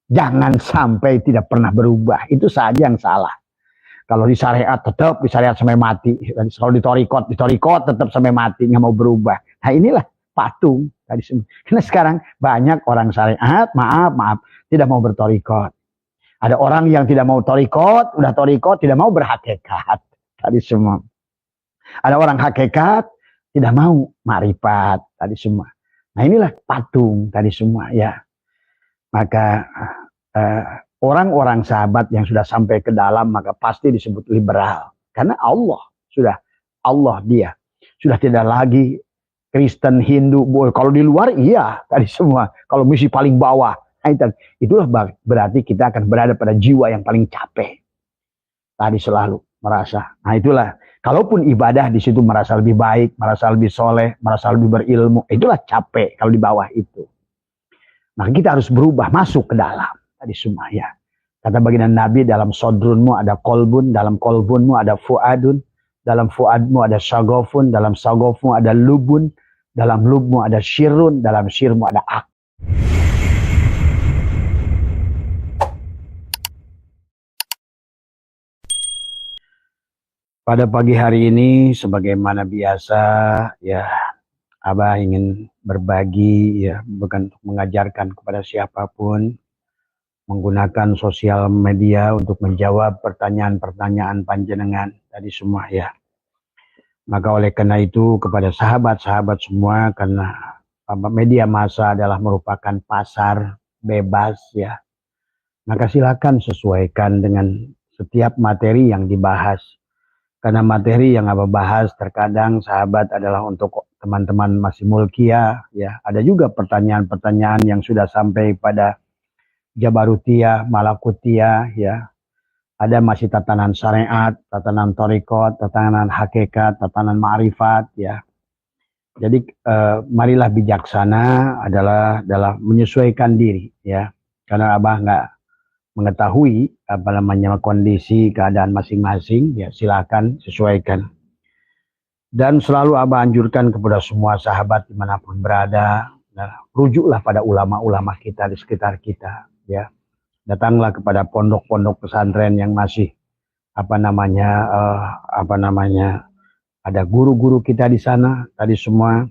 Jangan sampai tidak pernah berubah. Itu saja yang salah. Kalau di syariat tetap di syariat sampai mati. Kalau di torikot tetap sampai mati, nggak mau berubah. Nah inilah patung tadi semua. Karena sekarang banyak orang syariat, maaf, tidak mau bertorikot. Ada orang yang tidak mau torikot, udah torikot tidak mau berhakikat tadi semua. Ada orang hakikat tidak mau marifat tadi semua. Nah inilah patung tadi semua ya. Maka orang-orang sahabat yang sudah sampai ke dalam maka pasti disebut liberal. Karena Allah dia. Sudah tidak lagi Kristen, Hindu, kalau di luar iya tadi semua. Kalau misi paling bawah. Itulah berarti kita akan berada pada jiwa yang paling capek. Tadi selalu merasa. Nah itulah. Kalaupun ibadah di situ merasa lebih baik, merasa lebih soleh, merasa lebih berilmu. Itulah capek kalau di bawah itu. Maka kita harus berubah, masuk ke dalam. Tadi semua ya. Kata baginda Nabi, dalam sodrunmu ada kolbun, dalam kolbunmu ada fuadun, dalam fuadmu ada syagofun, dalam syagofmu ada lubun, dalam lubmu ada syirun, dalam syirmu ada ak. Pada pagi hari ini, sebagaimana biasa, ya, Abah ingin berbagi, ya, bukan untuk mengajarkan kepada siapapun, menggunakan sosial media untuk menjawab pertanyaan-pertanyaan panjenengan tadi semua ya. Maka oleh karena itu kepada sahabat-sahabat semua, karena media massa adalah merupakan pasar bebas ya, maka silakan sesuaikan dengan setiap materi yang dibahas. Karena materi yang Abah bahas terkadang sahabat adalah untuk teman-teman masih mulkia ya. Ada juga pertanyaan-pertanyaan yang sudah sampai pada Jabarutiyah, Malakutiyah ya. Ada masih tatanan syariat, tatanan torikot, tatanan hakikat, tatanan ma'rifat ya. Jadi marilah bijaksana adalah menyesuaikan diri ya. Karena Abah nggak mengetahui kondisi keadaan masing-masing, ya silakan sesuaikan. Dan selalu Abah anjurkan kepada semua sahabat dimanapun berada, rujuklah pada ulama-ulama kita di sekitar kita, ya. Datanglah kepada pondok-pondok pesantren yang masih ada guru-guru kita di sana, tadi semua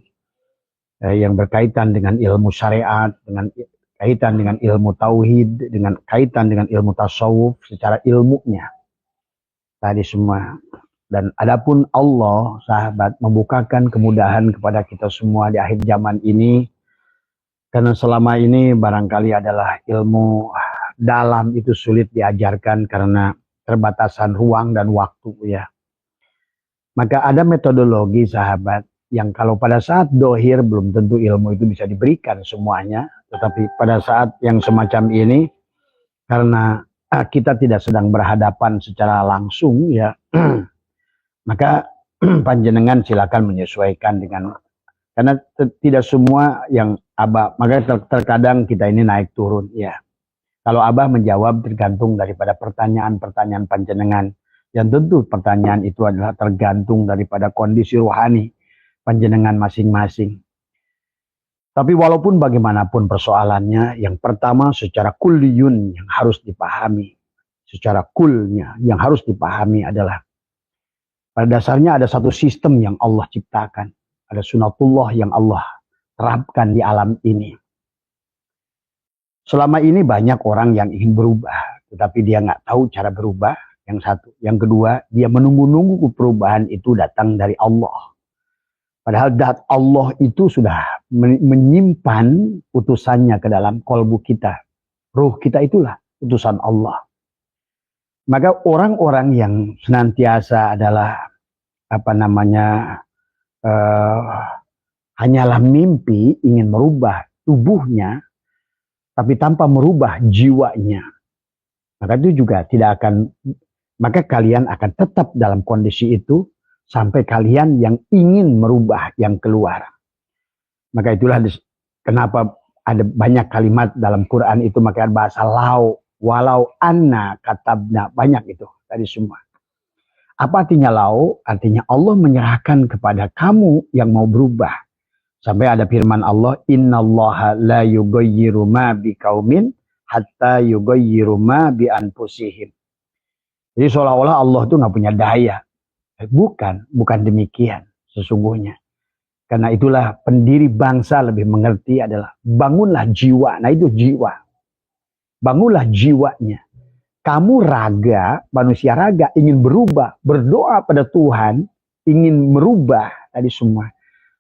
yang berkaitan dengan ilmu syariat, dengan kaitan dengan ilmu tauhid, dengan kaitan dengan ilmu tasawuf secara ilmunya. Tadi semua. Dan adapun Allah, sahabat, membukakan kemudahan kepada kita semua di akhir zaman ini. Karena selama ini barangkali adalah ilmu dalam itu sulit diajarkan karena terbatasan ruang dan waktu ya. Maka ada metodologi sahabat yang kalau pada saat dohir belum tentu ilmu itu bisa diberikan semuanya. Tetapi pada saat yang semacam ini, karena kita tidak sedang berhadapan secara langsung ya, maka panjenengan silakan menyesuaikan dengan, karena tidak semua yang Abah, maka terkadang kita ini naik turun ya. Kalau Abah menjawab tergantung daripada pertanyaan-pertanyaan panjenengan, yang tentu pertanyaan itu adalah tergantung daripada kondisi rohani panjenengan masing-masing. Tapi walaupun bagaimanapun persoalannya, yang pertama secara kulliyun yang harus dipahami, secara kulnya yang harus dipahami adalah pada dasarnya ada satu sistem yang Allah ciptakan, ada sunatullah yang Allah terapkan di alam ini. Selama ini banyak orang yang ingin berubah, tetapi dia nggak tahu cara berubah. Yang satu, yang kedua, dia menunggu-nunggu perubahan itu datang dari Allah. Padahal Allah itu sudah menyimpan utusannya ke dalam kolbu kita. Ruh kita itulah utusan Allah. Maka orang-orang yang senantiasa adalah hanyalah mimpi ingin merubah tubuhnya, tapi tanpa merubah jiwanya. Maka itu juga tidak akan, maka kalian akan tetap dalam kondisi itu sampai kalian yang ingin merubah yang keluar. Maka itulah kenapa ada banyak kalimat dalam Quran itu maka bahasa lau, walau anna katabna, banyak itu tadi semua. Apa artinya lau? Artinya Allah menyerahkan kepada kamu yang mau berubah. Sampai ada firman Allah, innallaha la yughayyiru ma biqaumin hatta yughayyiru ma bi anfusihim. Jadi seolah-olah Allah itu nggak punya daya. Bukan demikian sesungguhnya. Karena itulah pendiri bangsa lebih mengerti adalah bangunlah jiwa. Nah itu jiwa. Bangunlah jiwanya. Kamu raga, manusia raga ingin berubah, berdoa pada Tuhan, ingin merubah tadi semua.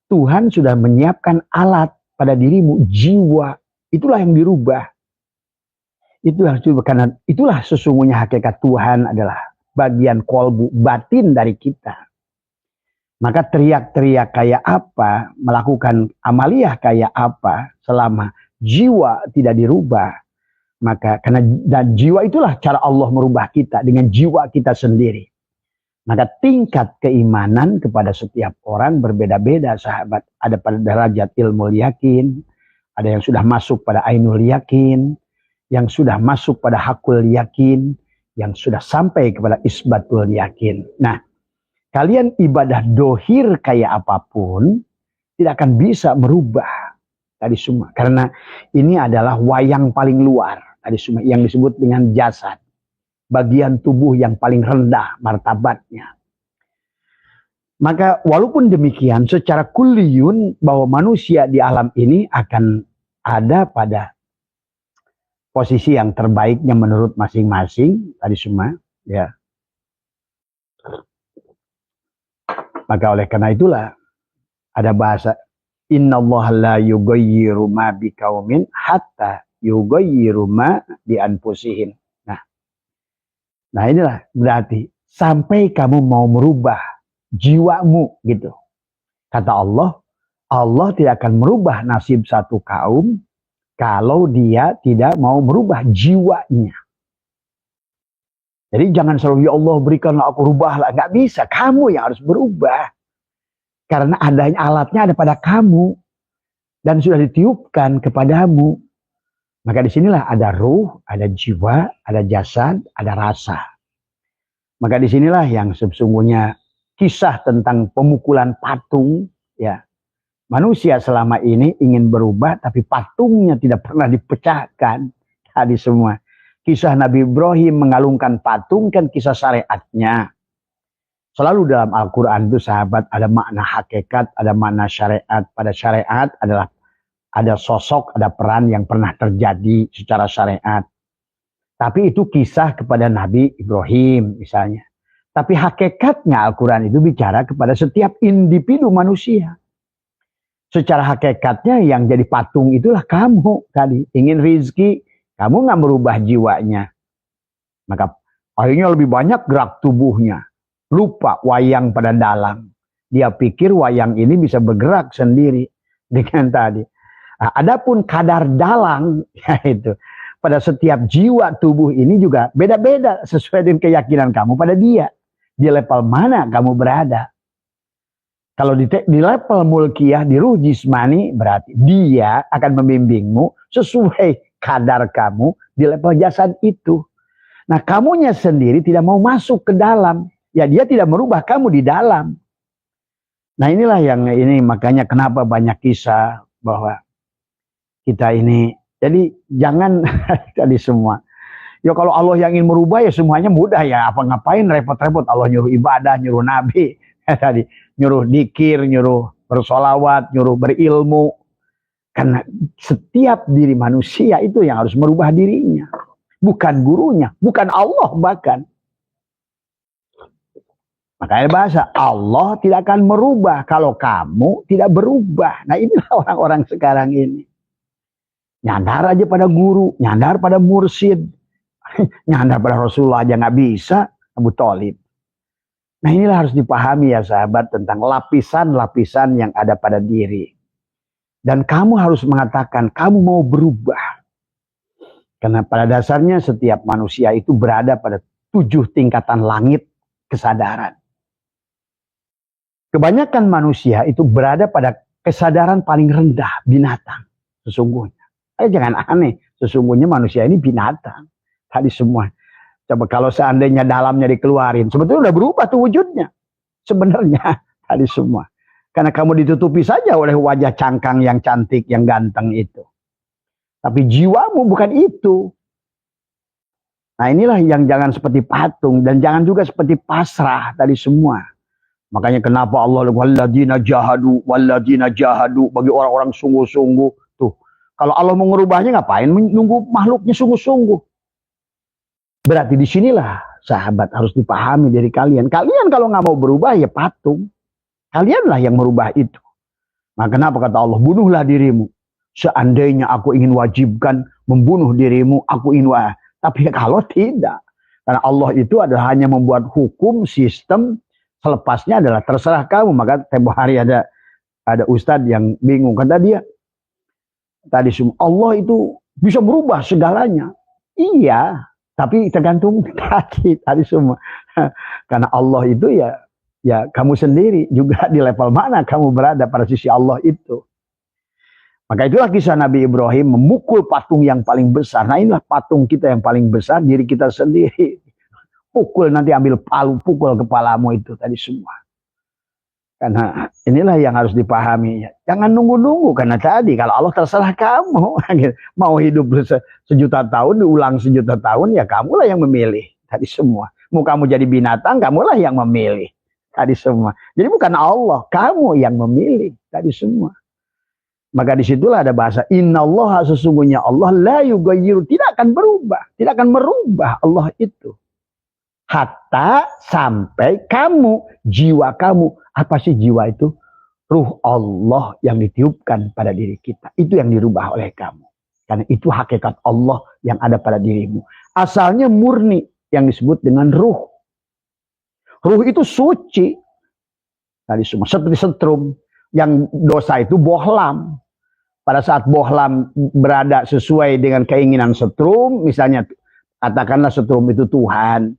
Tuhan sudah menyiapkan alat pada dirimu, jiwa. Itulah yang dirubah. Karena itulah sesungguhnya hakikat Tuhan adalah bagian kolbu, batin dari kita. Maka teriak-teriak kayak apa, melakukan amaliyah kayak apa, selama jiwa tidak dirubah. Maka dan jiwa itulah cara Allah merubah kita dengan jiwa kita sendiri. Maka tingkat keimanan kepada setiap orang berbeda-beda, sahabat. Ada pada derajat ilmu yakin, ada yang sudah masuk pada ainul yakin, yang sudah masuk pada hakul yakin, yang sudah sampai kepada isbatul yakin. Nah, kalian ibadah dohir kayak apapun tidak akan bisa merubah tadi semua. Karena ini adalah wayang paling luar tadi semua yang disebut dengan jasad. Bagian tubuh yang paling rendah martabatnya. Maka walaupun demikian secara kulliyun bahwa manusia di alam ini akan ada pada posisi yang terbaiknya menurut masing-masing tadi semua ya. Maka oleh karena itulah ada bahasa innallaha la yughayyiru ma biqaumin hatta yughayyiru ma bi anfusihim. Nah inilah berarti sampai kamu mau merubah jiwamu gitu. Kata Allah, Allah tidak akan merubah nasib satu kaum kalau dia tidak mau merubah jiwanya. Jadi jangan selalu ya Allah berikanlah aku rubahlah. Nggak bisa, kamu yang harus berubah. Karena adanya alatnya ada pada kamu. Dan sudah ditiupkan kepadamu. Maka disinilah ada ruh, ada jiwa, ada jasad, ada rasa. Maka disinilah yang sesungguhnya kisah tentang pemukulan patung. Ya, manusia selama ini ingin berubah tapi patungnya tidak pernah dipecahkan. Tadi semua. Kisah Nabi Ibrahim mengalungkan patung kan kisah syariatnya. Selalu dalam Al-Quran itu sahabat ada makna hakikat, ada makna syariat. Pada syariat adalah ada sosok, ada peran yang pernah terjadi secara syariat. Tapi itu kisah kepada Nabi Ibrahim misalnya. Tapi hakikatnya Al-Quran itu bicara kepada setiap individu manusia. Secara hakikatnya yang jadi patung itulah kamu tadi. Ingin rizki, kamu nggak merubah jiwanya. Maka akhirnya lebih banyak gerak tubuhnya. Lupa wayang pada dalang. Dia pikir wayang ini bisa bergerak sendiri dengan tadi. Nah, adapun kadar dalang, yaitu pada setiap jiwa tubuh ini juga beda-beda sesuai dengan keyakinan kamu pada dia. Di level mana kamu berada. Kalau di level mulkiyah, di ruh jismani, berarti dia akan membimbingmu sesuai kadar kamu di level jasad itu. Nah, kamunya sendiri tidak mau masuk ke dalam. Ya, dia tidak merubah kamu di dalam. Nah, inilah yang ini makanya kenapa banyak kisah bahwa kita ini, jadi jangan tadi semua. Ya kalau Allah yang ingin merubah ya semuanya mudah ya. Apa ngapain repot-repot Allah nyuruh ibadah, nyuruh nabi, tadi nyuruh dikir, nyuruh bersolawat, nyuruh berilmu. Karena setiap diri manusia itu yang harus merubah dirinya. Bukan gurunya, bukan Allah bahkan. Makanya bahasa Allah tidak akan merubah kalau kamu tidak berubah. Nah inilah orang-orang sekarang ini. Nyandar aja pada guru, nyandar pada mursyid, nyandar pada Rasulullah aja nggak bisa, Abu Thalib. Nah inilah harus dipahami ya sahabat tentang lapisan-lapisan yang ada pada diri. Dan kamu harus mengatakan kamu mau berubah. Karena pada dasarnya setiap manusia itu berada pada 7 tingkatan langit kesadaran. Kebanyakan manusia itu berada pada kesadaran paling rendah binatang sesungguhnya. Jangan aneh, sesungguhnya manusia ini binatang. Tadi semua. Coba kalau seandainya dalamnya dikeluarin, sebetulnya udah berubah tuh wujudnya. Sebenarnya tadi semua. Karena kamu ditutupi saja oleh wajah cangkang yang cantik, yang ganteng itu. Tapi jiwamu bukan itu. Nah inilah yang jangan seperti patung dan jangan juga seperti pasrah tadi semua. Makanya kenapa Allah walladzina jahadu bagi orang-orang sungguh-sungguh tuh. Kalau Allah mau ngerubahnya ngapain menunggu makhluknya sungguh-sungguh? Berarti disinilah sahabat harus dipahami dari kalian. Kalian kalau nggak mau berubah ya patung. Kalianlah yang merubah itu. Nah kenapa kata Allah bunuhlah dirimu. Seandainya aku ingin wajibkan membunuh dirimu, aku ingin tapi kalau tidak, karena Allah itu adalah hanya membuat hukum, sistem, selepasnya adalah terserah kamu. Maka tempo hari ada ustadz yang bingung, kata dia, tadi semua Allah itu bisa merubah segalanya. Iya, tapi tergantung tadi semua. Karena Allah itu ya kamu sendiri juga di level mana kamu berada pada sisi Allah itu. Maka itulah kisah Nabi Ibrahim memukul patung yang paling besar. Nah inilah patung kita yang paling besar, diri kita sendiri. Pukul nanti ambil palu, pukul kepalamu itu tadi semua. Karena inilah yang harus dipahami. Jangan nunggu-nunggu, karena tadi kalau Allah terserah kamu. Mau hidup sejuta tahun, diulang sejuta tahun, ya kamulah yang memilih tadi semua. Mau kamu jadi binatang, kamulah yang memilih tadi semua. Jadi bukan Allah, kamu yang memilih tadi semua. Maka disitulah ada bahasa innallaha, sesungguhnya Allah la yughayyiru, tidak akan berubah, tidak akan merubah Allah itu. Hatta sampai kamu, jiwa kamu, apa sih jiwa itu? Ruh Allah yang ditiupkan pada diri kita. Itu yang dirubah oleh kamu. Karena itu hakikat Allah yang ada pada dirimu. Asalnya murni yang disebut dengan ruh. Ruh itu suci. Tadi semua seperti setrum. Yang dosa itu bohlam. Pada saat bohlam berada sesuai dengan keinginan setrum, misalnya katakanlah setrum itu Tuhan,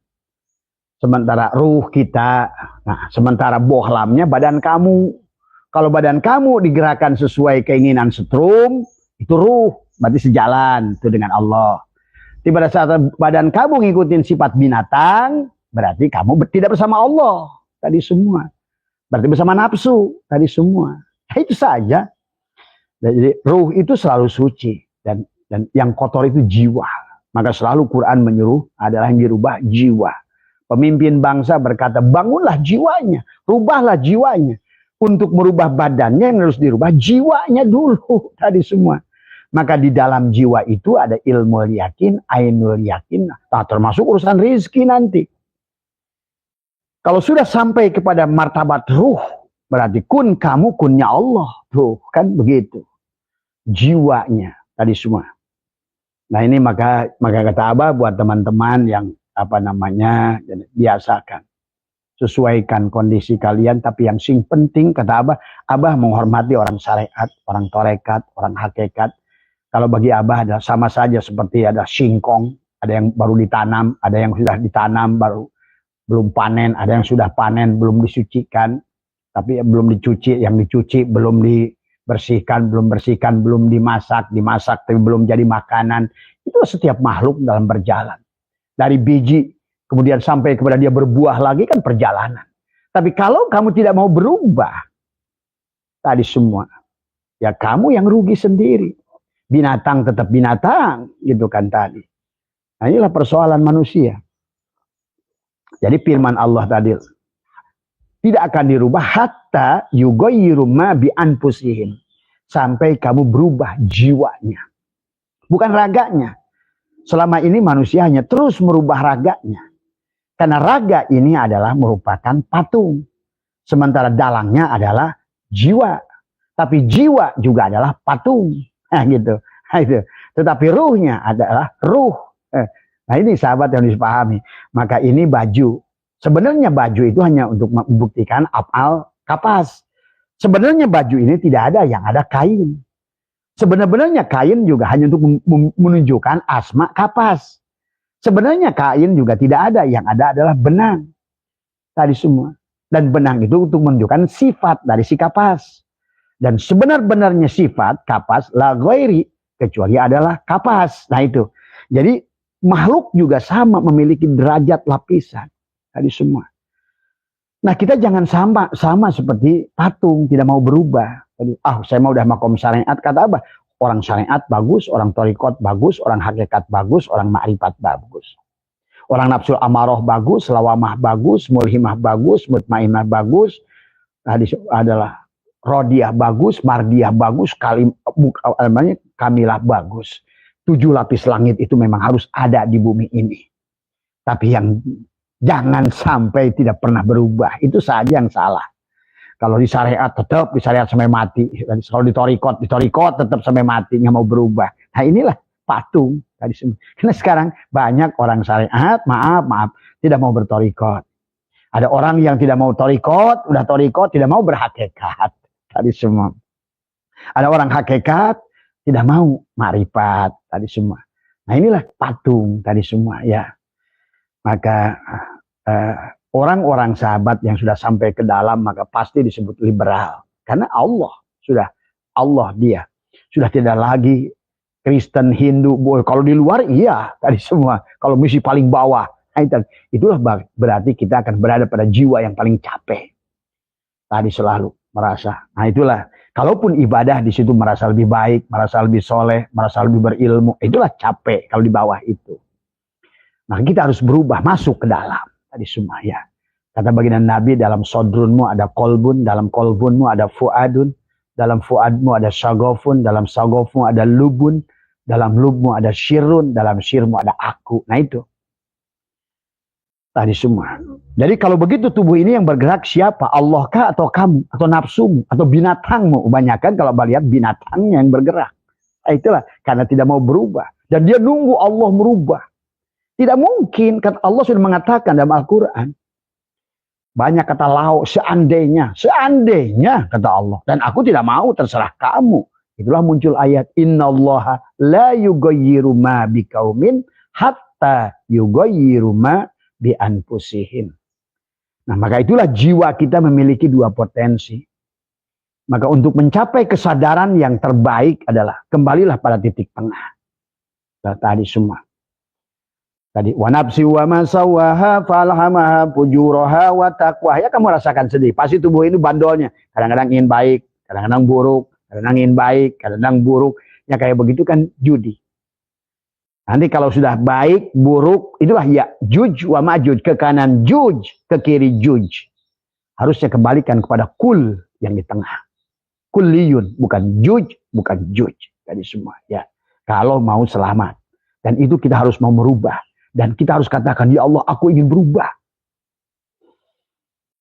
sementara ruh kita, nah sementara bohlamnya badan kamu. Kalau badan kamu digerakkan sesuai keinginan setrum, itu ruh, berarti sejalan itu dengan Allah. Tapi pada saat badan kamu ngikutin sifat binatang, berarti kamu tidak bersama Allah tadi semua. Berarti bersama nafsu tadi semua. Nah, itu saja. Jadi ruh itu selalu suci dan yang kotor itu jiwa. Maka selalu Quran menyuruh adalah yang dirubah jiwa. Pemimpin bangsa berkata, bangunlah jiwanya, rubahlah jiwanya. Untuk merubah badannya yang harus dirubah jiwanya dulu tadi semua. Maka di dalam jiwa itu ada ilmu yakin, ainul yakin, nah, termasuk urusan rizki nanti. Kalau sudah sampai kepada martabat ruh, berarti kun kamu kunnya Allah. Tuh, kan begitu. Jiwanya tadi semua. Nah ini maka kata Abah buat teman-teman yang biasakan. Sesuaikan kondisi kalian, tapi yang sing penting kata Abah menghormati orang syariat, orang torekat, orang hakikat. Kalau bagi Abah ada sama saja seperti ada singkong, ada yang baru ditanam, ada yang sudah ditanam belum panen, ada yang sudah panen belum disucikan, tapi belum dicuci, yang dicuci belum dibersihkan, belum dimasak tapi belum jadi makanan. Itu setiap makhluk dalam berjalan. Dari biji kemudian sampai kepada dia berbuah lagi kan perjalanan. Tapi kalau kamu tidak mau berubah tadi semua, ya kamu yang rugi sendiri. Binatang tetap binatang gitu kan tadi. Nah inilah persoalan manusia. Jadi firman Allah tadi tidak akan dirubah hatta yughayyiru ma bi anfusihim, sampai kamu berubah jiwanya, bukan raganya. Selama ini manusia hanya terus merubah raganya, karena raga ini adalah merupakan patung, sementara dalangnya adalah jiwa, tapi jiwa juga adalah patung. Nah gitu. Tetapi ruhnya adalah ruh. Nah ini sahabat yang dipahami. Maka ini baju. Sebenarnya baju itu hanya untuk membuktikan af'al kapas. Sebenarnya baju ini tidak ada, yang ada kain. Sebenarnya kain juga hanya untuk menunjukkan asma kapas. Sebenarnya kain juga tidak ada, yang ada adalah benang. Tadi semua. Dan benang itu untuk menunjukkan sifat dari si kapas. Dan sebenar-benarnya sifat kapas la ghairi, kecuali adalah kapas. Nah itu. Jadi makhluk juga sama memiliki derajat lapisan tadi semua. Nah kita jangan sama seperti patung, tidak mau berubah. Jadi, saya mau udah makom syariat, kata apa? Orang syariat bagus, orang torikot bagus, orang hakikat bagus, orang ma'rifat bagus. Orang nafsu amarah bagus, lawamah bagus, mulhimah bagus, mutmainah bagus. Tadi adalah rodiah bagus, mardiah bagus, kamilah bagus. 7 lapis langit itu memang harus ada di bumi ini. Tapi yang jangan sampai tidak pernah berubah. Itu saja yang salah. Kalau di syariat tetap di syariat sampai mati. Kalau di torikot tetap sampai mati, nggak mau berubah. Nah inilah patung tadi semua. Karena sekarang banyak orang syariat, maaf, tidak mau bertorikot. Ada orang yang tidak mau torikot, udah torikot tidak mau berhakikat tadi semua. Ada orang hakikat tidak mau marifat tadi semua. Nah inilah patung tadi semua ya. Maka orang-orang sahabat yang sudah sampai ke dalam maka pasti disebut liberal. Karena Allah dia sudah tidak lagi Kristen, Hindu. Kalau di luar iya tadi semua. Kalau misi paling bawah, itulah berarti kita akan berada pada jiwa yang paling capek. Tadi selalu merasa. Nah itulah. Kalaupun ibadah di situ merasa lebih baik, merasa lebih soleh, merasa lebih berilmu, itulah capek kalau di bawah itu. Nah kita harus berubah, masuk ke dalam. Tadi semua ya. Kata baginda Nabi, dalam sodrunmu ada kolbun, dalam kolbunmu ada fuadun, dalam fuadmu ada syagofun, dalam syagofmu ada lubun, dalam lubmu ada syirun, dalam syirmu ada aku. Nah itu. Tadi semua. Jadi kalau begitu tubuh ini yang bergerak siapa? Allah kah atau kamu? Atau nafsumu? Atau binatangmu? Kebanyakan kalau melihat binatangnya yang bergerak. Nah, itulah. Karena tidak mau berubah. Dan dia nunggu Allah merubah. Tidak mungkin. Kata Allah sudah mengatakan dalam Al-Quran. Banyak kata lau. Seandainya. Seandainya kata Allah. Dan aku tidak mau terserah kamu. Itulah muncul ayat. Innallaha la yughayyiru ma biqaumin hatta yughayyiru ma bi anfusihim. Nah, maka itulah jiwa kita memiliki 2 potensi. Maka untuk mencapai kesadaran yang terbaik adalah kembalilah pada titik tengah. Tadi semua. Tadi wa nafsi wa ma sawaha falhamaha fujuraha wa taqwa. Ya kamu rasakan sedih. Pasti tubuh ini bandolnya. Kadang-kadang ingin baik, kadang-kadang buruk, kadang-kadang ingin baik, kadang-kadang buruk. Ya kayak begitu kan judi. Nanti kalau sudah baik, buruk, itulah ya juj wa majuj, ke kanan juj, ke kiri juj. Harusnya kembalikan kepada kul yang di tengah. Kulliyun, bukan juj, bukan juj. Tadi semua ya. Kalau mau selamat. Dan itu kita harus mau merubah. Dan kita harus katakan, ya Allah aku ingin berubah.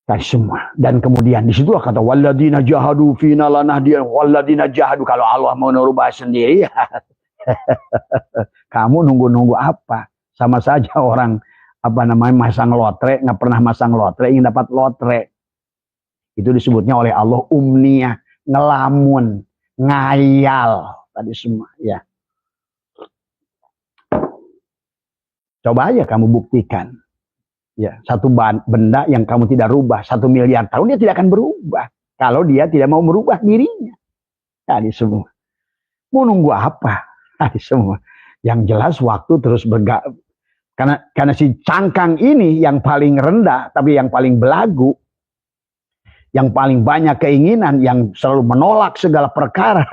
Tadi semua. Dan kemudian disitulah kata, walladina jahadu fina lanahdiyan, walladina jahadu. Kalau Allah mau merubah sendiri ya. Kamu nunggu-nunggu apa? Sama saja orang masang lotre, nggak pernah masang lotre, ingin dapat lotre. Itu disebutnya oleh Allah umniyah, ngelamun, ngayal, tadi semua ya. Coba aja kamu buktikan. Ya, satu benda yang kamu tidak rubah 1 miliar tahun dia tidak akan berubah kalau dia tidak mau merubah dirinya. Tadi semua. Mau nunggu apa? Tadi semua. Yang jelas waktu terus bergerak. Karena si cangkang ini yang paling rendah, tapi yang paling belagu, yang paling banyak keinginan, yang selalu menolak segala perkara,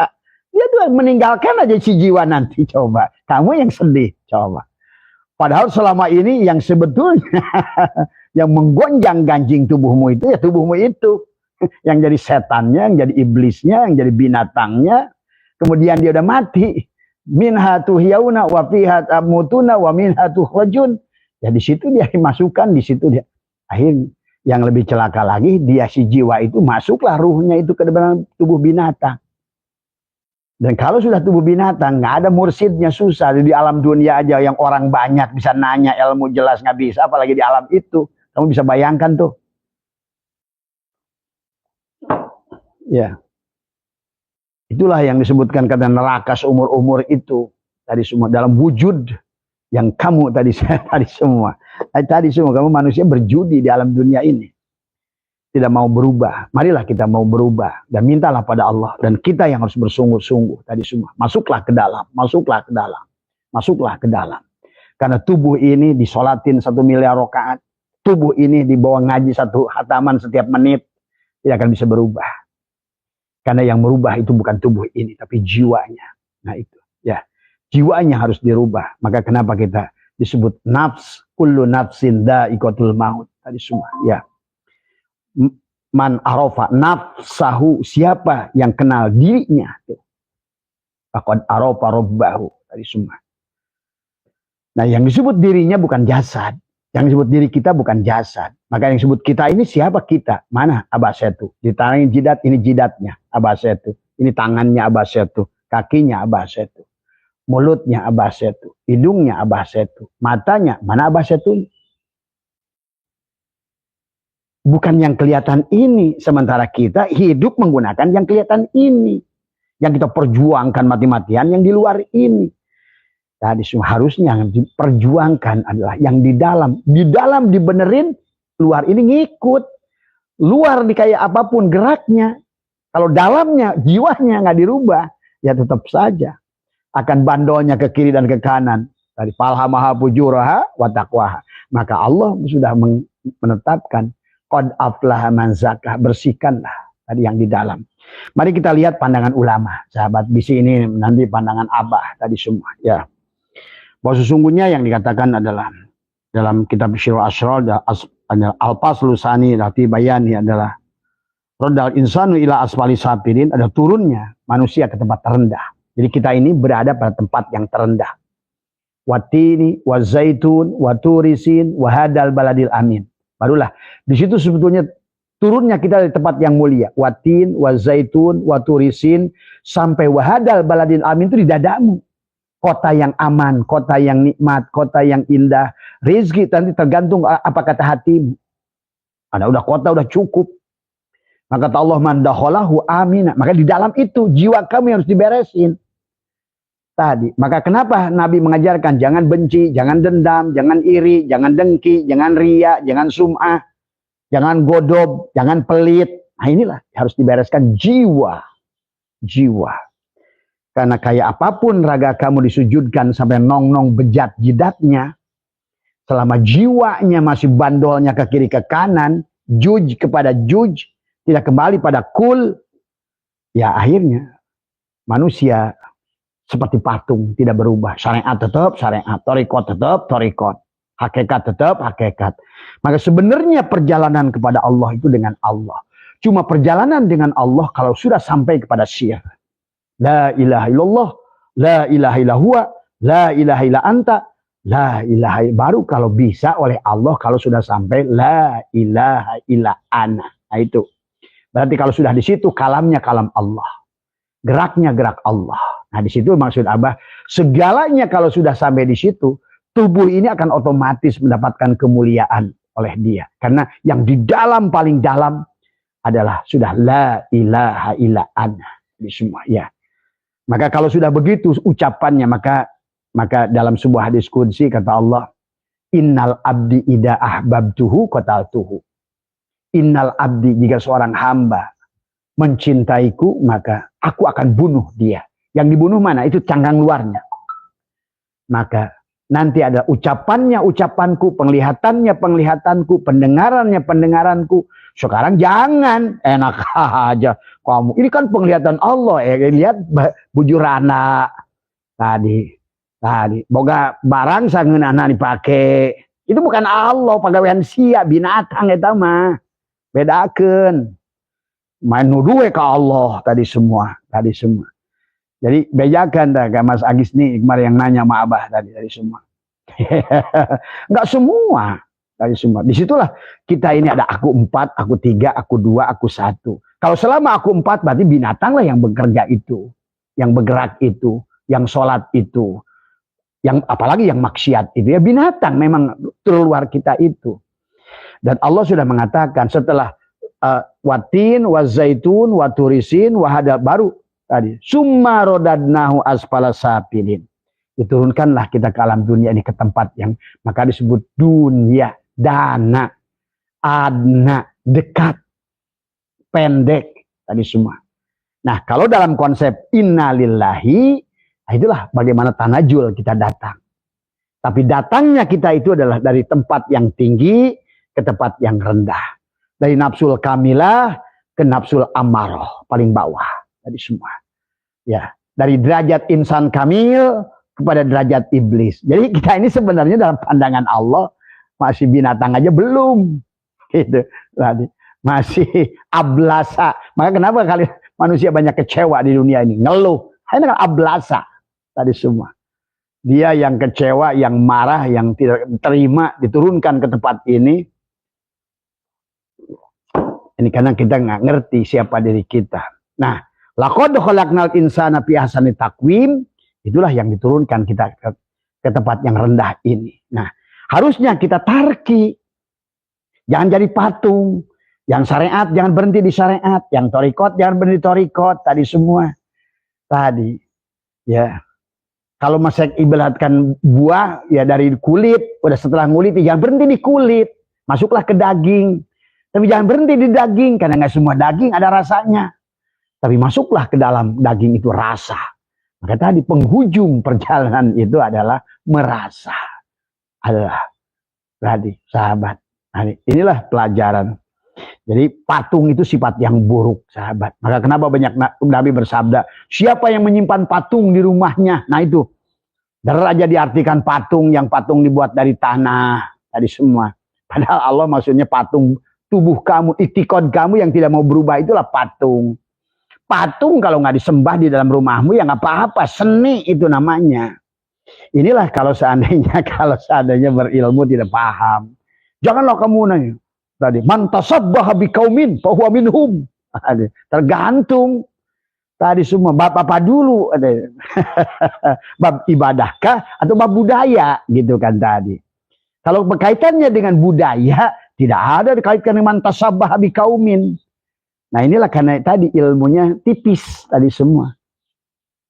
dia tuh meninggalkan aja si jiwa nanti. Coba, kamu yang sedih, coba. Padahal selama ini yang sebetulnya yang menggonjang ganjing tubuhmu itu ya tubuhmu itu. Yang jadi setannya, yang jadi iblisnya, yang jadi binatangnya. Kemudian dia udah mati. Minha tuhyauna wa fiha tamutuna wa minha tukhrajun. Ya di situ dia dimasukkan, di situ dia. Akhirnya yang lebih celaka lagi, dia si jiwa itu masuklah ruhnya itu ke dalam tubuh binatang. Dan kalau sudah tubuh binatang, nggak ada mursidnya, susah. Di alam dunia aja yang orang banyak bisa nanya ilmu jelas nggak bisa, apalagi di alam itu. Kamu bisa bayangkan tuh. Ya. Itulah yang disebutkan kata neraka seumur-umur itu. Tadi semua dalam wujud yang kamu tadi semua. Tadi semua kamu manusia berjudi di alam dunia ini. Tidak mau berubah. Marilah kita mau berubah. Dan mintalah pada Allah. Dan kita yang harus bersungguh-sungguh. Tadi semua. Masuklah ke dalam. Masuklah ke dalam. Masuklah ke dalam. Karena tubuh ini disolatin 1 miliar rakaat. Tubuh ini dibawa ngaji 1 khataman setiap menit. Tidak akan bisa berubah. Karena yang merubah itu bukan tubuh ini. Tapi jiwanya. Nah itu. Ya. Jiwanya harus dirubah. Maka kenapa kita disebut nafs, kullu nafsin dha'iqatul maut tadi semua. Ya. Man arafa nafsahu, siapa yang kenal dirinya, faqad arafa rabbahu tadi semua. Nah, yang disebut dirinya bukan jasad. Yang disebut diri kita bukan jasad. Maka yang disebut kita ini siapa kita? Mana Abasetu? Di tangan jidat, ini jidatnya Abasetu. Ini tangannya Abasetu. Kakinya Abasetu. Mulutnya Abasetu. Hidungnya Abasetu. Matanya, mana Abasetu? Bukan yang kelihatan ini. Sementara kita hidup menggunakan yang kelihatan ini. Yang kita perjuangkan mati-matian yang di luar ini. Tadi harusnya yang diperjuangkan adalah yang di dalam. Di dalam dibenerin, luar ini ngikut. Luar di kayak apapun geraknya. Kalau dalamnya, jiwanya nggak dirubah, ya tetap saja akan bandolnya ke kiri dan ke kanan. Dari falhamaha fujuraha wa taqwaha. Maka Allah sudah menetapkan qad aflaha man zakah, bersihkanlah tadi yang di dalam. Mari kita lihat pandangan ulama. Sahabat bisi ini nanti pandangan Abah tadi semua, ya. Bahwa sesungguhnya yang dikatakan adalah dalam kitab Syirul Asrar al-faslu tsani lati bayani adalah rodal insanu ila asfali sapirin, ada turunnya manusia ke tempat terendah. Jadi kita ini berada pada tempat yang terendah. Watini, wazaitun, waturisin, wahadal baladil amin. Barulah di situ sebetulnya turunnya kita di tempat yang mulia. Watin, wazaitun, waturisin, sampai wahadal baladil amin itu di dadamu. Kota yang aman, kota yang nikmat, kota yang indah. Rezeki nanti tergantung apa kata hatimu. Ada udah kota udah cukup. Maka kata Allah man dakhalahu amina. Maka di dalam itu jiwa kami harus diberesin. Tadi. Maka kenapa Nabi mengajarkan jangan benci, jangan dendam, jangan iri, jangan dengki, jangan ria, jangan sum'ah, jangan godob, jangan pelit. Nah inilah harus dibereskan jiwa. Jiwa. Karena kayak apapun raga kamu disujudkan sampai nong-nong bejat jidatnya. Selama jiwanya masih bandolnya ke kiri ke kanan. Juj kepada juj. Tidak kembali pada kul. Ya akhirnya manusia seperti patung. Tidak berubah. Syariat tetap syariat. Torikot tetap torikot. Hakikat tetap hakikat. Maka sebenarnya perjalanan kepada Allah itu dengan Allah. Cuma perjalanan dengan Allah kalau sudah sampai kepada syiar. La ilaha illallah, la ilaha illallah, la ilaha illa anta, la ilaha baru kalau bisa oleh Allah kalau sudah sampai la ilaha illa ana. Nah itu. Berarti kalau sudah di situ kalamnya kalam Allah. Geraknya gerak Allah. Nah di situ maksud Abah, segalanya kalau sudah sampai di situ, tubuh ini akan otomatis mendapatkan kemuliaan oleh Dia. Karena yang di dalam paling dalam adalah sudah la ilaha illa ana. Di semua ya. Maka kalau sudah begitu ucapannya, maka dalam sebuah hadis qudsi kata Allah, innal abdi ida ahbabtuhu qataltuhu. Innal abdi, jika seorang hamba mencintaiku, maka aku akan bunuh dia. Yang dibunuh mana? Itu cangkang luarnya. Maka nanti ada ucapannya ucapanku, penglihatannya penglihatanku, pendengarannya pendengaranku. Sekarang jangan, enak aja kamu. Ini kan penglihatan Allah. Lihat bujurana tadi. Boga barang sangeunana dipake. Itu bukan Allah, pagawean sia binatang eta mah. Bedakeun. Main nuduh ke Allah tadi semua. Jadi bejakan dah Mas Agis nih kemarin yang nanya sama Abah tadi semua. Enggak semua. Dari semua. Disitulah kita ini ada aku 4, aku 3, aku 2, aku 1. Kalau selama aku 4 berarti binatang lah yang bekerja itu. Yang bergerak itu. Yang sholat itu. Yang apalagi yang maksiat itu. Ya binatang memang keluar kita itu. Dan Allah sudah mengatakan setelah watin, wazaitun, waturisin, wahada baru tadi. Summa rodadnahu asfala sapilin. Diturunkanlah kita ke alam dunia ini ke tempat yang maka disebut dunia. Dana, adna, dekat, pendek, tadi semua. Nah, kalau dalam konsep innalillahi, itulah bagaimana tanajul kita datang. Tapi datangnya kita itu adalah dari tempat yang tinggi ke tempat yang rendah. Dari nafsul kamilah ke nafsul amarah, paling bawah, tadi semua. Ya, dari derajat insan kamil kepada derajat iblis. Jadi kita ini sebenarnya dalam pandangan Allah masih binatang aja belum. Gitu. Masih ablasa. Maka kenapa kali manusia banyak kecewa di dunia ini? Ngeluh. Hanya ablasa tadi semua. Dia yang kecewa, yang marah, yang tidak terima diturunkan ke tempat ini. Ini karena kita nggak ngerti siapa diri kita. Nah, laqad khalaqnal insana fi ahsani taqwim. Itulah yang diturunkan kita ke tempat yang rendah ini. Nah, harusnya kita tarki. Jangan jadi patung. Yang syariat jangan berhenti di syariat. Yang torikot jangan berhenti di torikot. Tadi semua. Tadi. Ya. Kalau masih ibaratkan buah, ya dari kulit. Udah setelah ngulit, jangan berhenti di kulit. Masuklah ke daging. Tapi jangan berhenti di daging. Karena nggak semua daging ada rasanya. Tapi masuklah ke dalam daging itu rasa. Maka tadi penghujung perjalanan itu adalah merasa. Adalah tadi sahabat. Nah, inilah pelajaran. Jadi patung itu sifat yang buruk sahabat. Maka kenapa banyak Nabi bersabda, siapa yang menyimpan patung di rumahnya? Nah itu. Deraja diartikan patung, yang patung dibuat dari tanah. Tadi semua. Padahal Allah maksudnya patung tubuh kamu, itikad kamu yang tidak mau berubah itulah patung. Patung kalau nggak disembah di dalam rumahmu ya nggak apa-apa, seni itu namanya. Inilah kalau seandainya berilmu tidak paham. Janganlah kamu nanya tadi man tasabbaha biqaumin fa huwa minhum. Tergantung tadi semua bapak dulu ada bab ibadahkah atau bab budaya gitu kan tadi. Kalau berkaitannya dengan budaya tidak ada dikaitkan dengan man tasabbaha biqaumin. Nah inilah karena tadi ilmunya tipis tadi semua.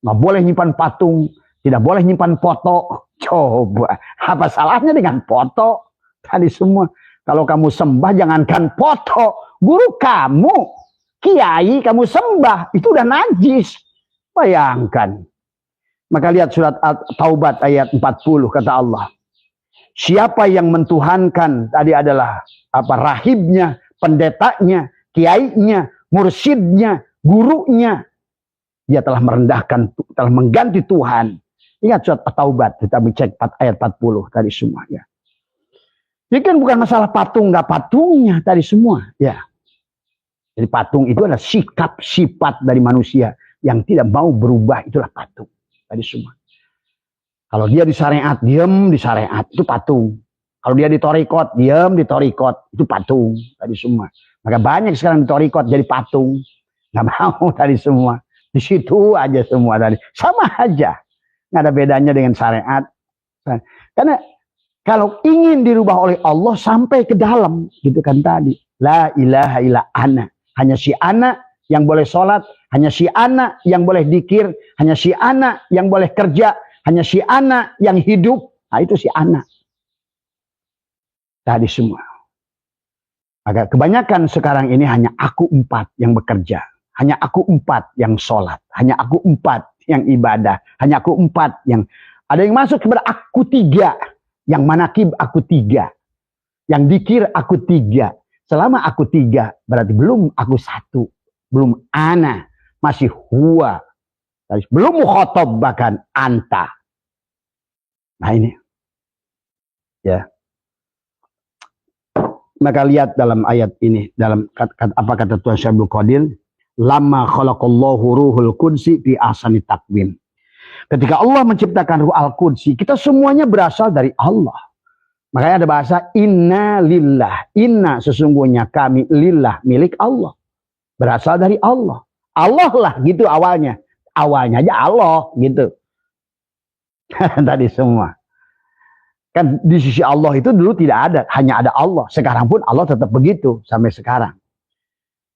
Nggak boleh nyimpan patung, tidak boleh nyimpan foto. Coba, apa salahnya dengan foto? Tadi semua. Kalau kamu sembah jangankan foto. Guru kamu, kiai kamu sembah, itu udah najis. Bayangkan. Maka lihat surat Taubat ayat 40 kata Allah. Siapa yang mentuhankan tadi adalah apa rahibnya, pendetanya, kiainya, mursyidnya, gurunya. Dia telah merendahkan, telah mengganti Tuhan. Ingat surat Taubat, kita cek ayat 40 tadi semua ya. Ini kan bukan masalah patung nggak patungnya tadi semua ya. Jadi patung itu adalah sikap sifat dari manusia yang tidak mau berubah, itulah patung tadi semua. Kalau dia di syariat, diam di syariat, itu patung. Kalau dia di torikot, diam di torikot, itu patung tadi semua. Maka banyak sekarang di torikot jadi patung. Nggak mau tadi semua. Di situ aja semua tadi. Sama aja. Nggak ada bedanya dengan syariat. Karena kalau ingin dirubah oleh Allah sampai ke dalam. Gitu kan tadi. La ilaha illa ana. Hanya si ana yang boleh sholat. Hanya si ana yang boleh dikir. Hanya si ana yang boleh kerja. Hanya si ana yang hidup. Nah itu si ana. Tadi semua. Maka kebanyakan sekarang ini hanya aku 4 yang bekerja. Hanya aku 4 yang sholat. Hanya aku 4 yang ibadah. Hanya aku 4 yang... Ada yang masuk kepada aku 3. Yang manakib aku 3. Yang dikir aku 3. Selama aku 3 berarti belum aku 1. Belum ana. Masih huwa. Belum mukhotob bahkan anta. Nah ini. Ya. Maka lihat dalam ayat ini. Dalam apa kata Tuhan Syaikhul Qadir. Lama khalaqallahu ruhul qudsi fi ahsani taqwim. Ketika Allah menciptakan ruh al-qudsi, kita semuanya berasal dari Allah. Makanya ada bahasa inna lillah. Inna sesungguhnya kami lillah milik Allah. Berasal dari Allah. Allah lah gitu awalnya. Awalnya aja Allah gitu. Tadi semua. Kan di sisi Allah itu dulu tidak ada. Hanya ada Allah. Sekarang pun Allah tetap begitu sampai sekarang.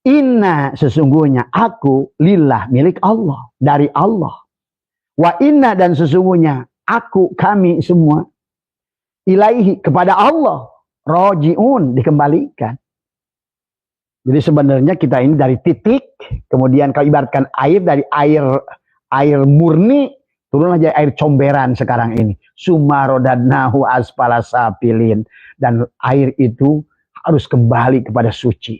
Inna sesungguhnya aku lillah milik Allah. Dari Allah. Wa inna dan sesungguhnya aku kami semua. Ilaihi kepada Allah. Roji'un dikembalikan. Jadi sebenarnya kita ini dari titik. Kemudian kalau ibaratkan air dari air murni. Turun aja air comberan sekarang ini. Sumarodadnahu asfala safilin. Dan air itu harus kembali kepada suci.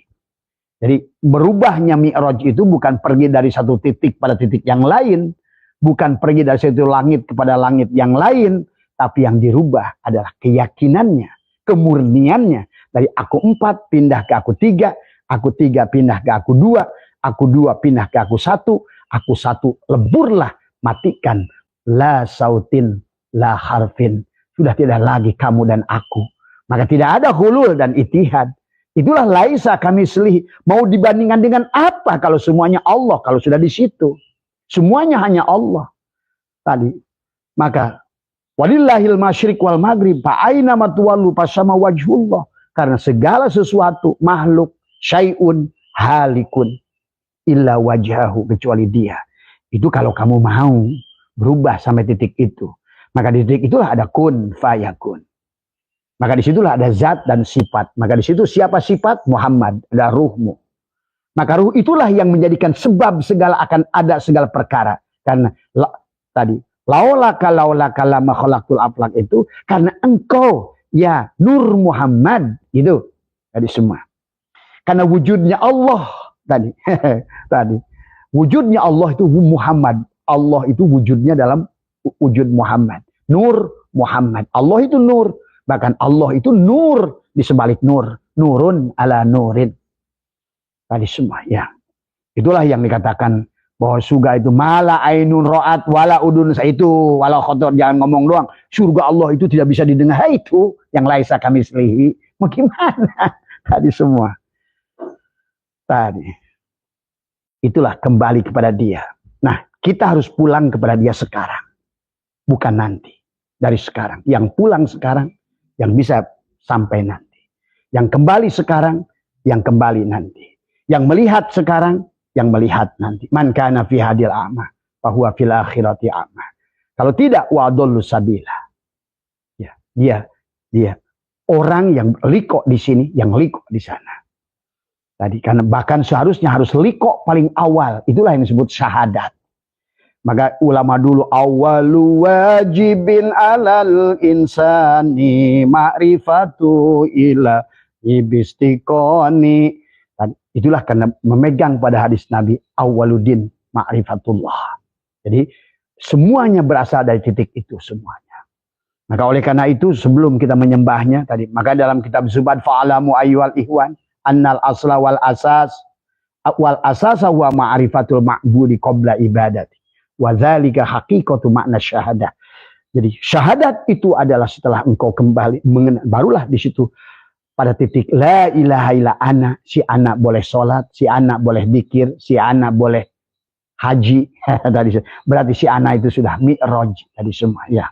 Jadi berubahnya mi'raj itu bukan pergi dari satu titik pada titik yang lain. bukan pergi dari satu langit kepada langit yang lain, tapi yang dirubah adalah keyakinannya, kemurniannya. Dari aku 4 pindah ke aku 3, aku 3 pindah ke aku 2, aku 2 pindah ke aku 1, aku 1 leburlah, matikan. La sautin, la harfin. Sudah tidak lagi kamu dan aku. Maka tidak ada hulul dan itihad. Itulah laisa kami selih. Mau dibandingkan dengan apa kalau semuanya Allah, kalau sudah di situ. Semuanya hanya Allah. Tadi. Maka walillahil masyriq wal maghrib fa'aina matuwallu fasama wajhullah. Karena segala sesuatu makhluk syai'un halikun illa wajhahu, kecuali dia. Itu kalau kamu mau berubah sampai titik itu. Maka di titik itulah ada kun fayakun. Maka disitulah ada zat dan sifat. Maka disitu siapa sifat? Muhammad, ada ruhmu. Maka ruh itulah yang menjadikan sebab segala akan ada segala perkara. Karena tadi laulaka lama khalaqtul aflaq itu karena engkau ya Nur Muhammad itu tadi semua. Karena wujudnya Allah tadi tadi wujudnya Allah itu Muhammad. Allah itu wujudnya dalam wujud Muhammad. Nur Muhammad. Allah itu nur. Bahkan Allah itu nur di sebalik nur. Nurun ala nurin. Tadi semua ya. Itulah yang dikatakan bahwa surga itu mala ainun ro'at wala udun itu wala khotor, jangan ngomong doang. Surga Allah itu tidak bisa didengar. Itu yang laisa kami selihi. Mau gimana? Tadi semua. Tadi. Itulah kembali kepada dia. Nah, kita harus pulang kepada dia sekarang. Bukan nanti. Dari sekarang. Yang pulang sekarang. Yang bisa sampai nanti. Yang kembali sekarang, yang kembali nanti. Yang melihat sekarang, yang melihat nanti. Man kana fi hadil a'ma, fahuwa fil akhirati a'ma. Kalau tidak, wa adallu sabila. Ya, dia orang yang liko di sini, yang liko di sana. Tadi karena bahkan seharusnya harus liko paling awal. Itulah yang disebut syahadat. Maka ulama dulu awwalu wajibin alal insani ma'rifatu ila ibistiqoni. Itulah karena memegang pada hadis Nabi awwaluddin ma'rifatullah. Jadi semuanya berasal dari titik itu semuanya. Maka oleh karena itu sebelum kita menyembahnya tadi, maka dalam kitab Zubad fa'alamu ayyuhal ihwan annal asla wal asasa wa ma'rifatul ma'budi qabla ibadati. Wadzalika haqiqatu makna syahadah. Jadi syahadat itu adalah setelah engkau kembali mengenal, barulah di situ pada titik la ilaha illa ana, si anak boleh sholat, si anak boleh dzikir, si anak boleh haji. Tadi berarti si anak itu sudah mi'raj tadi semua ya.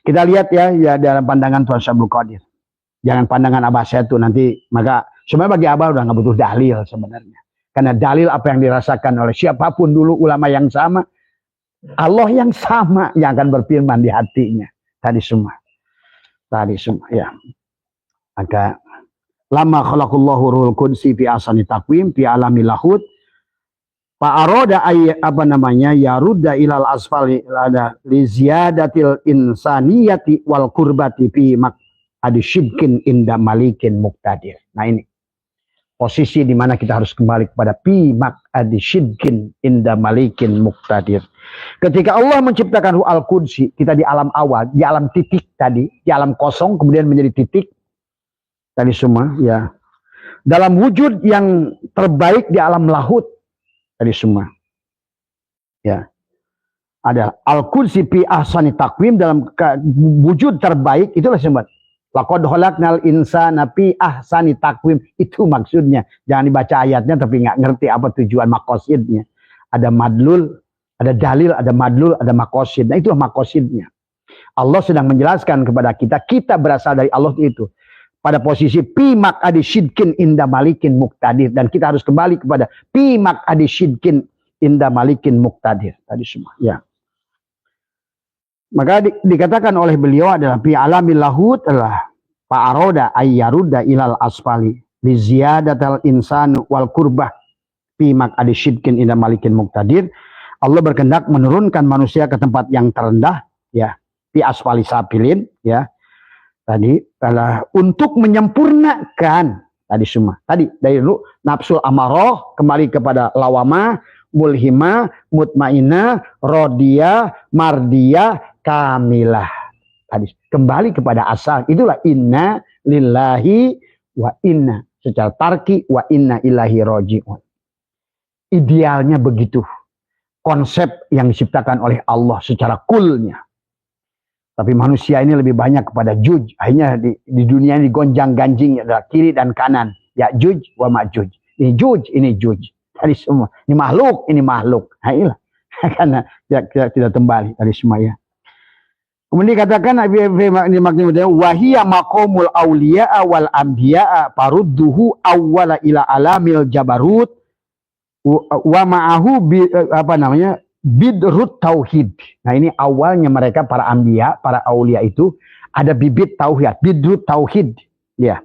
Kita lihat ya dalam pandangan Tuan Syabul Qadir. Jangan pandangan Abah Setu nanti, maka sebenarnya bagi Abah udah nggak butuh dalil sebenarnya. Karena dalil apa yang dirasakan oleh siapapun dulu ulama yang sama, Allah yang sama yang akan berfirman di hatinya. Tadi semua ya. Maka lama khalaqallahu ruhul qudsi fi asani taqwim fi alami lahud fa arada ya rudda ilal asfali ada li ziyadatil insaniyati wal qurbati fi mak adi syibkin inda malikin muqtadir. Nah ini posisi di mana kita harus kembali kepada fi mak adi syibkin inda malikin muqtadir. Ketika Allah menciptakan ruh al-qudsi, kita di alam awal, di alam titik tadi, di alam kosong kemudian menjadi titik tadi semua ya. Dalam wujud yang terbaik di alam lahut tadi semua. Ya. Ada al-qudsi fi ahsani taqwim, dalam wujud terbaik, itulah disebut laqad khalaqnal insana fi ahsani taqwim. Itu maksudnya. Jangan dibaca ayatnya tapi nggak ngerti apa tujuan makosidnya. Ada madlul, ada dalil, ada madlul, ada makosid. Nah itulah makosidnya. Allah sedang menjelaskan kepada kita, kita berasal dari Allah itu. Pada posisi pimak adi syidkin inda malikin muqtadir. Dan kita harus kembali kepada pimak adi syidkin inda malikin muqtadir. Tadi semua. Ya. Maka dikatakan oleh beliau adalah fi alamil lahut adalah fa'aroda ayyaruda ilal asfali li ziyadatal insanu wal kurbah pimak adi syidkin inda malikin muqtadir. Allah berkehendak menurunkan manusia ke tempat yang terendah ya, fi asfali safilin ya. Tadi adalah untuk menyempurnakan tadi semua. Tadi dari dulu nafsul amarah kembali kepada lawamah, mulhimah, mutmainah, rodiyah, mardiyah, kamilah. Tadi kembali kepada asal. Itulah inna lillahi wa inna. Secara tarki wa inna ilahi roji'un. Idealnya begitu. Konsep yang diciptakan oleh Allah secara kulnya. Tapi manusia ini lebih banyak kepada juj. Akhirnya di dunia ini gonjang-ganjing adalah kiri dan kanan. Ya juj wa ma'juj. Ini juj, ini juj. Tadi semua. Ini makhluk, ini makhluk. Nah, inilah. Karena tidak kembali tadi semua ya. Kemudian dikatakan ini maknanya wahiyya maqamul auliya wal anbiya farudduhu awwala ila alamil jabarut wa ma'ahu bidrut tauhid. Nah ini awalnya mereka para anbiya, para aulia itu ada bibit tauhid, bidrut tauhid. Ya.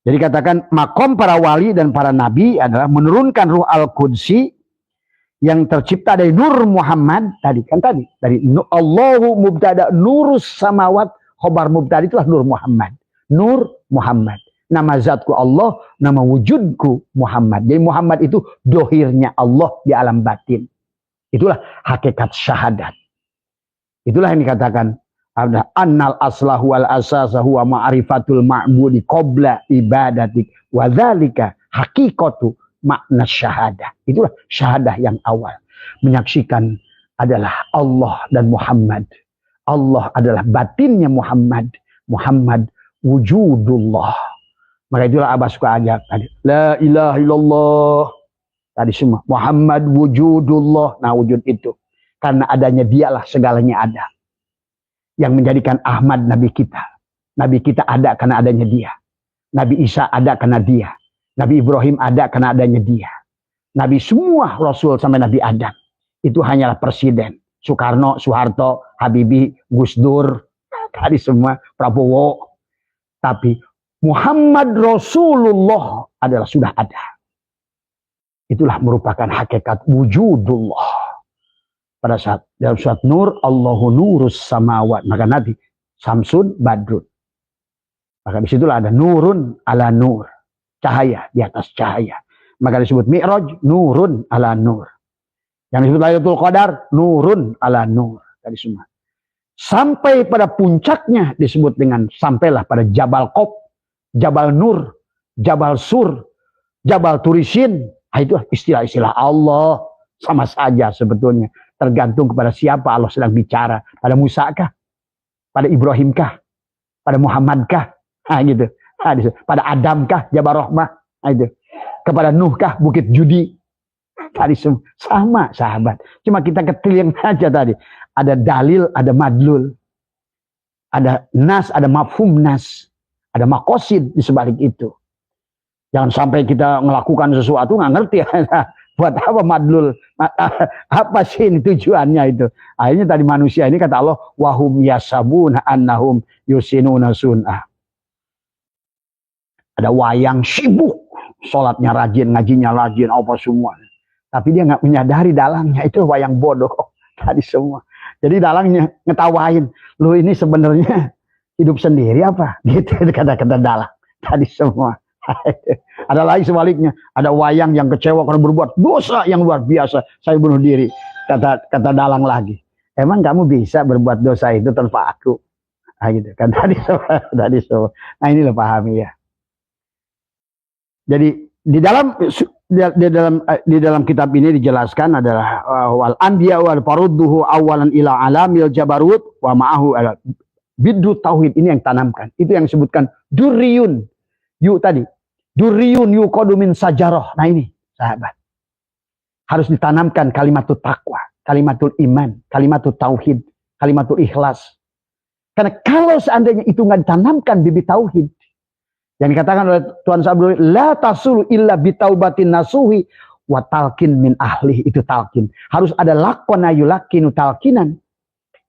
Jadi katakan makom para wali dan para nabi adalah menurunkan ruh al-qudsi yang tercipta dari nur Muhammad tadi kan tadi dari Allahu mubtada nurus samawat khobar mubtada itulah nur Muhammad. Nur Muhammad. Nama zatku Allah, nama wujudku Muhammad. Jadi Muhammad itu dohirnya Allah di alam batin. Itulah hakikat syahadat. Itulah yang dikatakan annal aslahu wal asasa huwa ma'rifatul ma'budi qabla ibadatik wa dzalika haqiqatu makna syahadah. Itulah syahadah yang awal. Menyaksikan adalah Allah dan Muhammad. Allah adalah batinnya Muhammad. Muhammad wujudullah. Maka itulah Abah suka ajak tadi. La ilaha illallah. Tadi semua. Muhammad wujudullah. Nah wujud itu. Karena adanya dialah segalanya ada. Yang menjadikan Ahmad Nabi kita. Nabi kita ada karena adanya dia. Nabi Isa ada karena dia. Nabi Ibrahim ada karena adanya dia. Nabi semua Rasul sampai Nabi Adam. Itu hanyalah presiden. Soekarno, Soeharto, Habibie, Gus Dur. Tadi semua Prabowo. Tapi Muhammad Rasulullah adalah sudah ada. Itulah merupakan hakikat wujudullah. Pada saat dalam surat Nur, Allahu nurus samawat. Maka Nabi Samsun Badrun. Maka disitulah ada nurun ala nur. Cahaya di atas cahaya. Maka disebut Mi'raj, nurun ala nur. Yang disebut Lailatul Qadar, nurun ala nur. Tadi semua. Sampai pada puncaknya disebut dengan sampailah pada Jabal Qob, Jabal Nur, Jabal Sur, Jabal Turisin. Nah, itu istilah-istilah Allah. Sama saja sebetulnya. Tergantung kepada siapa Allah sedang bicara. Pada Musa kah? Pada Ibrahim kah? Pada Muhammad kah? Nah, gitu. Pada Adam kah? Jabal Rahmah. Nah, itu. Kepada Nuh kah? Bukit Judi. Tadi sama sahabat. Cuma kita ketiling aja tadi. Ada dalil, ada madlul. Ada nas, ada mafhum nas. Ada makosid di sebalik itu. Jangan sampai kita melakukan sesuatu nggak ngerti. Buat apa madlul? Apa sih ini tujuannya itu? Akhirnya tadi manusia ini kata Allah, wahum yasabuna annahum yusinuna sun'ah. Ada wayang sibuk, sholatnya rajin, ngajinya rajin, apa semua. Tapi dia nggak menyadari dalangnya itu wayang bodoh tadi semua. Jadi dalangnya ngetawain, lu ini sebenarnya hidup sendiri apa? Gitu kata-kata dalang tadi semua. Ada lagi sebaliknya, ada wayang yang kecewa karena berbuat dosa yang luar biasa, saya bunuh diri. Kata dalang lagi, emang kamu bisa berbuat dosa itu tanpa aku? Nah, gitu kan tadi semua. Nah ini lo pahami ya. Jadi di dalam kitab ini dijelaskan adalah wal anbiya wal farudduhu awalan ila alamil jabarut wa ma'ahu biddu tauhid. Ini yang tanamkan. Itu yang disebutkan durriyun. Yuk tadi, durriyun yuqadu min sajarah. Nah ini, sahabat. Harus ditanamkan kalimatul taqwa, kalimatul iman, kalimatul tauhid, kalimatul ikhlas. Karena kalau seandainya itu nggak ditanamkan bibit tauhid, yang dikatakan oleh Tuhan Sabdu, la tasulu illa bitaubatin nasuhi wa talkin min ahli. Itu talkin. Harus ada lakona yulakinu talkinan.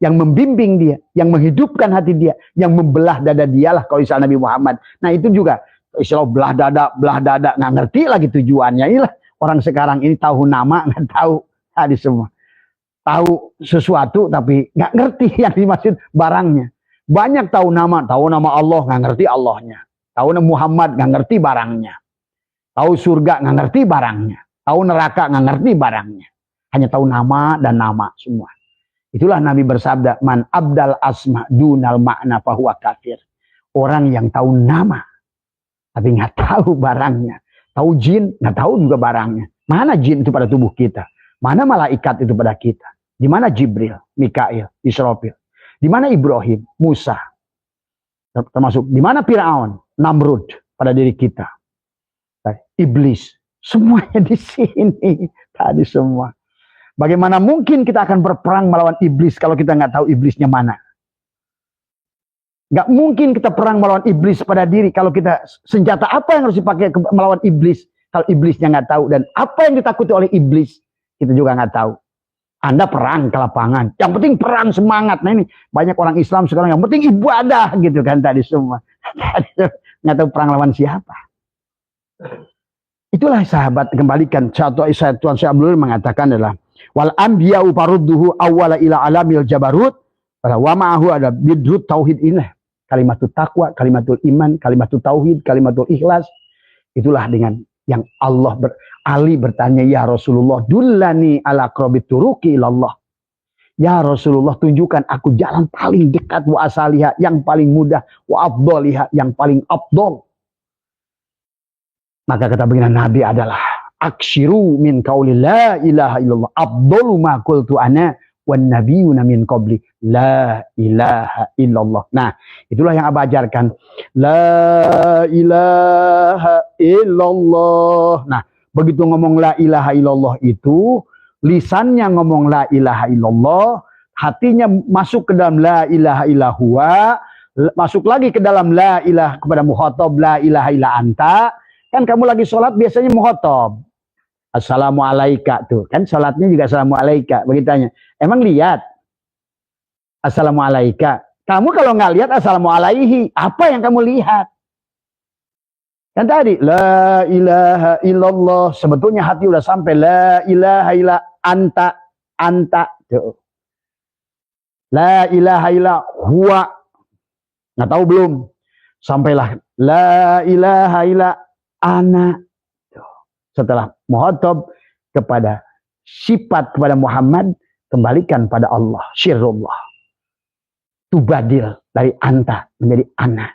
Yang membimbing dia, yang menghidupkan hati dia, yang membelah dada dialah kalau istilah Nabi Muhammad. Nah itu juga istilah belah dada, nggak ngerti lagi tujuannya. Inilah orang sekarang ini tahu nama, nggak tahu tadi semua. Tahu sesuatu tapi nggak ngerti yang dimaksud barangnya. Banyak tahu nama Allah, nggak ngerti Allahnya. Tahu nama Muhammad, nggak ngerti barangnya. Tahu surga, nggak ngerti barangnya. Tahu neraka, nggak ngerti barangnya. Hanya tahu nama dan nama semua. Itulah Nabi bersabda, man abdal asma dunal makna fahuwa kafir. Orang yang tahu nama, tapi nggak tahu barangnya. Tahu jin, nggak tahu juga barangnya. Mana jin itu pada tubuh kita? Mana malaikat itu pada kita? Di mana Jibril, Mikail, Israfil? Di mana Ibrahim, Musa? Termasuk di mana Firaun, Namrud pada diri kita? Iblis, semuanya di sini. Tadi semua. Bagaimana mungkin kita akan berperang melawan iblis kalau kita nggak tahu iblisnya mana? Nggak mungkin kita perang melawan iblis pada diri kalau kita senjata apa yang harus dipakai melawan iblis kalau iblisnya nggak tahu, dan apa yang ditakuti oleh iblis kita juga nggak tahu. Anda perang ke lapangan, yang penting perang semangat. Nah ini banyak orang Islam sekarang yang penting ibadah gitu kan tadi semua. Nggak tahu perang lawan siapa. Itulah sahabat, kembalikan satu ayat Tuhan Syekh Abdul mengatakan adalah wal anbiya'u farudduhu awwala ila alamil jabarut wa ma'ahu ada bidrut tauhid ini, kalimatul taqwa, kalimatul iman, kalimatul tauhid, kalimatul ikhlas. Itulah dengan yang Ali bertanya, ya Rasulullah dullani ala aqrabit turuqi ilallah. Ya Rasulullah, tunjukkan aku jalan paling dekat, wa asaliha yang paling mudah, wa afdaliha yang paling afdal. Maka kata baginda Nabi adalah akshiru min qauli la ilaha illallah afdalu ma qultu ana wan nabiyuna min qabli la ilaha illallah. Nah, itulah yang Abah ajarkan. La ilaha illallah. Nah, begitu ngomong la ilaha illallah itu, lisannya ngomong la ilaha illallah, hatinya masuk ke dalam la ilaha illahua, masuk lagi ke dalam la ilaha kepada mukhatab la ilaha illa anta. Kan kamu lagi sholat biasanya mukhatab. Assalamualaikum tuh. Kan sholatnya juga assalamualaikum. Begitanya. Emang lihat? Assalamualaikum. Kamu kalau nggak lihat assalamualaihi, apa yang kamu lihat? Kan tadi la ilaha illallah, sebetulnya hati udah sampai la ilaha illa anta tuh. La ilaha illa huwa. Nggak tahu belum? Sampailah la ilaha illa ana. Setelah muhatab kepada sifat kepada Muhammad, kembalikan pada Allah, syirullah. Tubadil dari anta menjadi ana.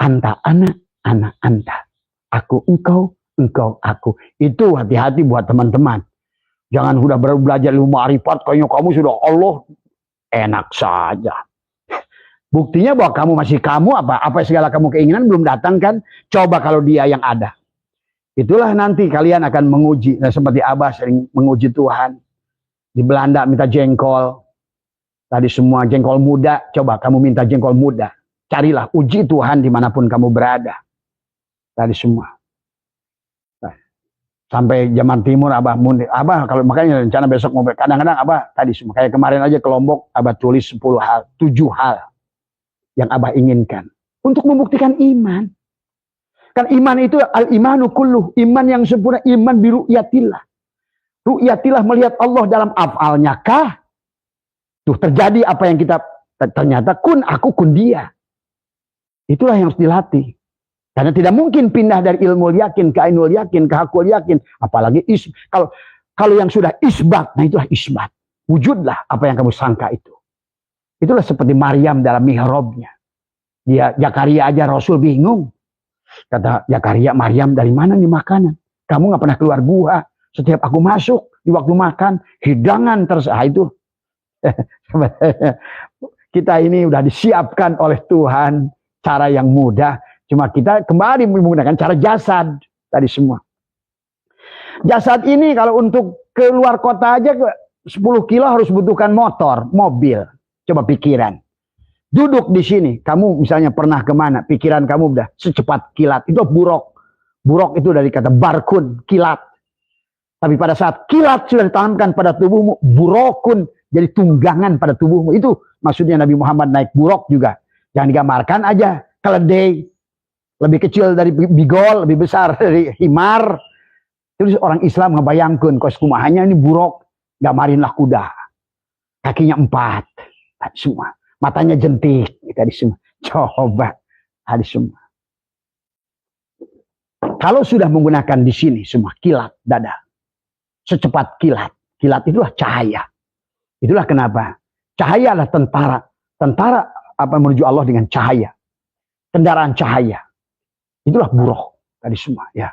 Anta ana, ana anta. Aku engkau, engkau aku. Itu hati-hati buat teman-teman. Jangan sudah belajar ilmu ma'rifat kayaknya kamu sudah Allah. Enak saja. Buktinya bahwa kamu masih kamu, apa segala kamu keinginan belum datang kan? Coba kalau dia yang ada. Itulah nanti kalian akan menguji. Nah, seperti Abah sering menguji Tuhan. Di Belanda minta jengkol. Tadi semua jengkol muda. Coba kamu minta jengkol muda. Carilah, uji Tuhan dimanapun kamu berada. Tadi semua. Nah, sampai zaman timur Abah kalau makanya rencana besok mau kadang-kadang Abah tadi semua. Kayak kemarin aja ke Lombok Abah tulis 10 hal, 7 hal yang Abah inginkan untuk membuktikan iman. Kan iman itu al-imanu kulluh, iman yang sempurna, iman biru'yatillah. Ru'yatillah melihat Allah dalam af'alnya kah? Tuh terjadi apa yang kita ternyata kun aku kun dia. Itulah yang harus dilatih. Karena tidak mungkin pindah dari ilmu yakin ke ainul yakin ke hakul yakin, apalagi kalau yang sudah isbat, nah itulah isbat. Wujudlah apa yang kamu sangka itu. Itulah seperti Maryam dalam mihrabnya. Dia Zakaria aja Rasul bingung. Kata Zakaria, Maryam dari mana nih makanan? Kamu nggak pernah keluar gua. Setiap aku masuk di waktu makan hidangan itu. Kita ini udah disiapkan oleh Tuhan cara yang mudah. Cuma kita kembali menggunakan cara jasad tadi semua. Jasad ini kalau untuk keluar kota aja 10 kilo harus butuhkan motor, mobil. Coba pikiran. Duduk di sini, kamu misalnya pernah kemana, pikiran kamu udah secepat kilat. Itu buruk. Buruk itu dari kata barkun, kilat. Tapi pada saat kilat sudah ditanamkan pada tubuhmu, burukun jadi tunggangan pada tubuhmu. Itu maksudnya Nabi Muhammad naik buruk juga. Jangan digambarkan aja keledai. Lebih kecil dari bigol, lebih besar dari himar. Terus orang Islam ngebayangkan, kos kumahannya ini buruk, gamarinlah kuda. Kakinya 4. Semua. Matanya jentik. Tadi semua. Coba. Tadi semua. Kalau sudah menggunakan di sini semua kilat dada, secepat kilat. Kilat itulah cahaya. Itulah kenapa cahaya adalah tentara. Tentara apa menuju Allah dengan cahaya. Kendaraan cahaya. Itulah buruk tadi semua ya.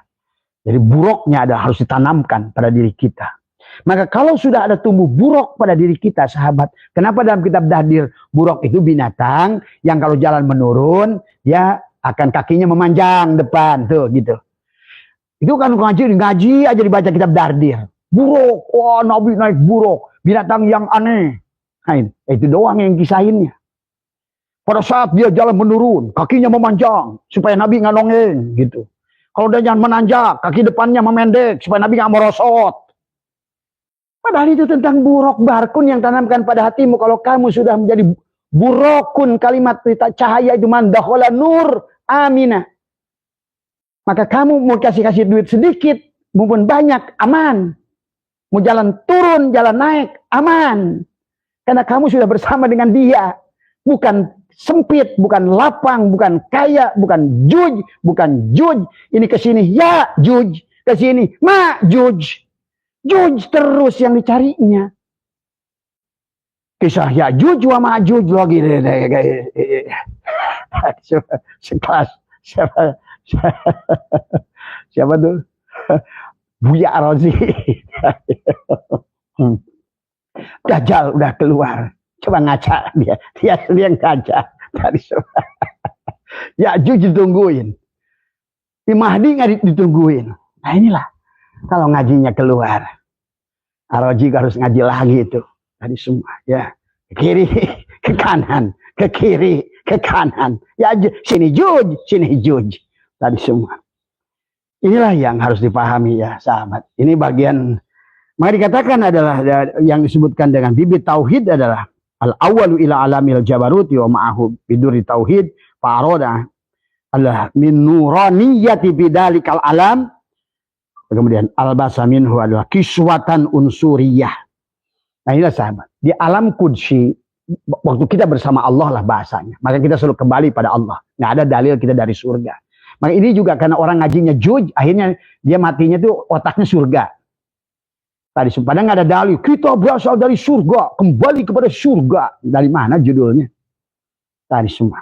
Jadi buruknya adalah harus ditanamkan pada diri kita. Maka kalau sudah ada tumbuh buruk pada diri kita, sahabat, kenapa dalam kitab Dahdir buruk itu binatang yang kalau jalan menurun, dia akan kakinya memanjang depan tuh gitu. Itu kan ngaji aja dibaca kitab Dahdir. Buruk, wah Nabi naik buruk, binatang yang aneh. Nah, itu doang yang kisahinnya. Pada saat dia jalan menurun, kakinya memanjang supaya Nabi nggak nongeng gitu. Kalau dia jangan menanjak, kaki depannya memendek supaya Nabi nggak merosot. Padahal itu tentang buruk barkun yang tanamkan pada hatimu. Kalau kamu sudah menjadi burukun, kalimat cahaya itu mandakhola nur aminah. Maka kamu mau kasih duit sedikit maupun banyak, aman. Mau jalan turun, jalan naik, aman. Karena kamu sudah bersama dengan dia. Bukan sempit, bukan lapang, bukan kaya, bukan juj. Ini ke sini ya juj, ke sini ma juj. Juj terus yang dicarinya. Kisah Yajuj wa Majuj lagi. Sekelas siapa tuh? Buya Rozi. Dajjal udah keluar. Coba ngaca dia yang ngaca dari semua. Yajuj ditungguin. Mahdi nggak ditungguin. Nah inilah. Kalau ngajinya keluar, Ar-Razi harus ngaji lagi itu. Tadi semua, ya. Ke kiri, ke kanan, ke kiri, ke kanan. Ya, sini juj. Tadi semua. Inilah yang harus dipahami ya, sahabat. Ini bagian, maka dikatakan adalah yang disebutkan dengan bibit tauhid adalah al-awwalu ila alamil jabaruti wa ma'ahu biduri tauhid fa'aroda adalah min nuraniyati bidalikal alam. Kemudian albasa minhu adalah kiswatan unsuriyah. Nah inilah sahabat. Di alam kudsi, waktu kita bersama Allah lah bahasanya. Maka kita selalu kembali pada Allah. Nggak ada dalil kita dari surga. Maka ini juga karena orang ngajinya juj, akhirnya dia matinya tuh otaknya surga. Tadi padahal nggak ada dalil. Kita berasal dari surga, kembali kepada surga. Dari mana judulnya? Tadi semua.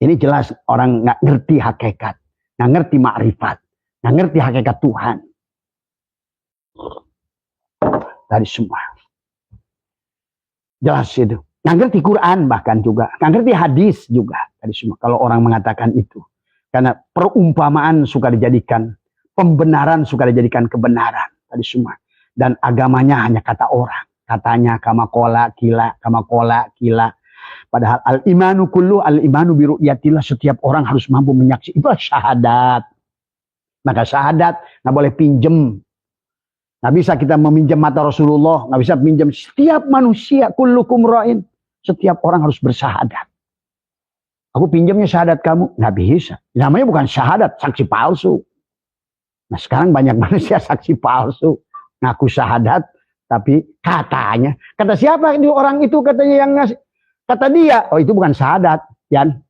Ini jelas orang nggak ngerti hakikat, nggak ngerti makrifat. Nggak ngerti hakikat Tuhan. Dari semua. Jelas itu. Nggak ngerti Quran bahkan juga. Nggak ngerti hadis juga. Dari semua. Kalau orang mengatakan itu. Karena perumpamaan suka dijadikan. Pembenaran suka dijadikan kebenaran. Dari semua. Dan agamanya hanya kata orang. Katanya kamakola kila. Kamakola kila. Padahal al-imanu kullu al-imanu biru'yatillah. Setiap orang harus mampu menyaksikan. Itulah syahadat. Maka syahadat nggak boleh pinjem. Nggak bisa kita meminjam mata Rasulullah. Nggak bisa pinjam. Setiap manusia kullukum ra'in. Setiap orang harus bersyahadat. Aku pinjamnya syahadat kamu. Nggak bisa. Namanya bukan syahadat. Saksi palsu. Nah sekarang banyak manusia saksi palsu. Ngaku syahadat. Tapi katanya. Kata siapa orang itu katanya yang ngasih. Kata dia. Oh itu bukan syahadat. Yan.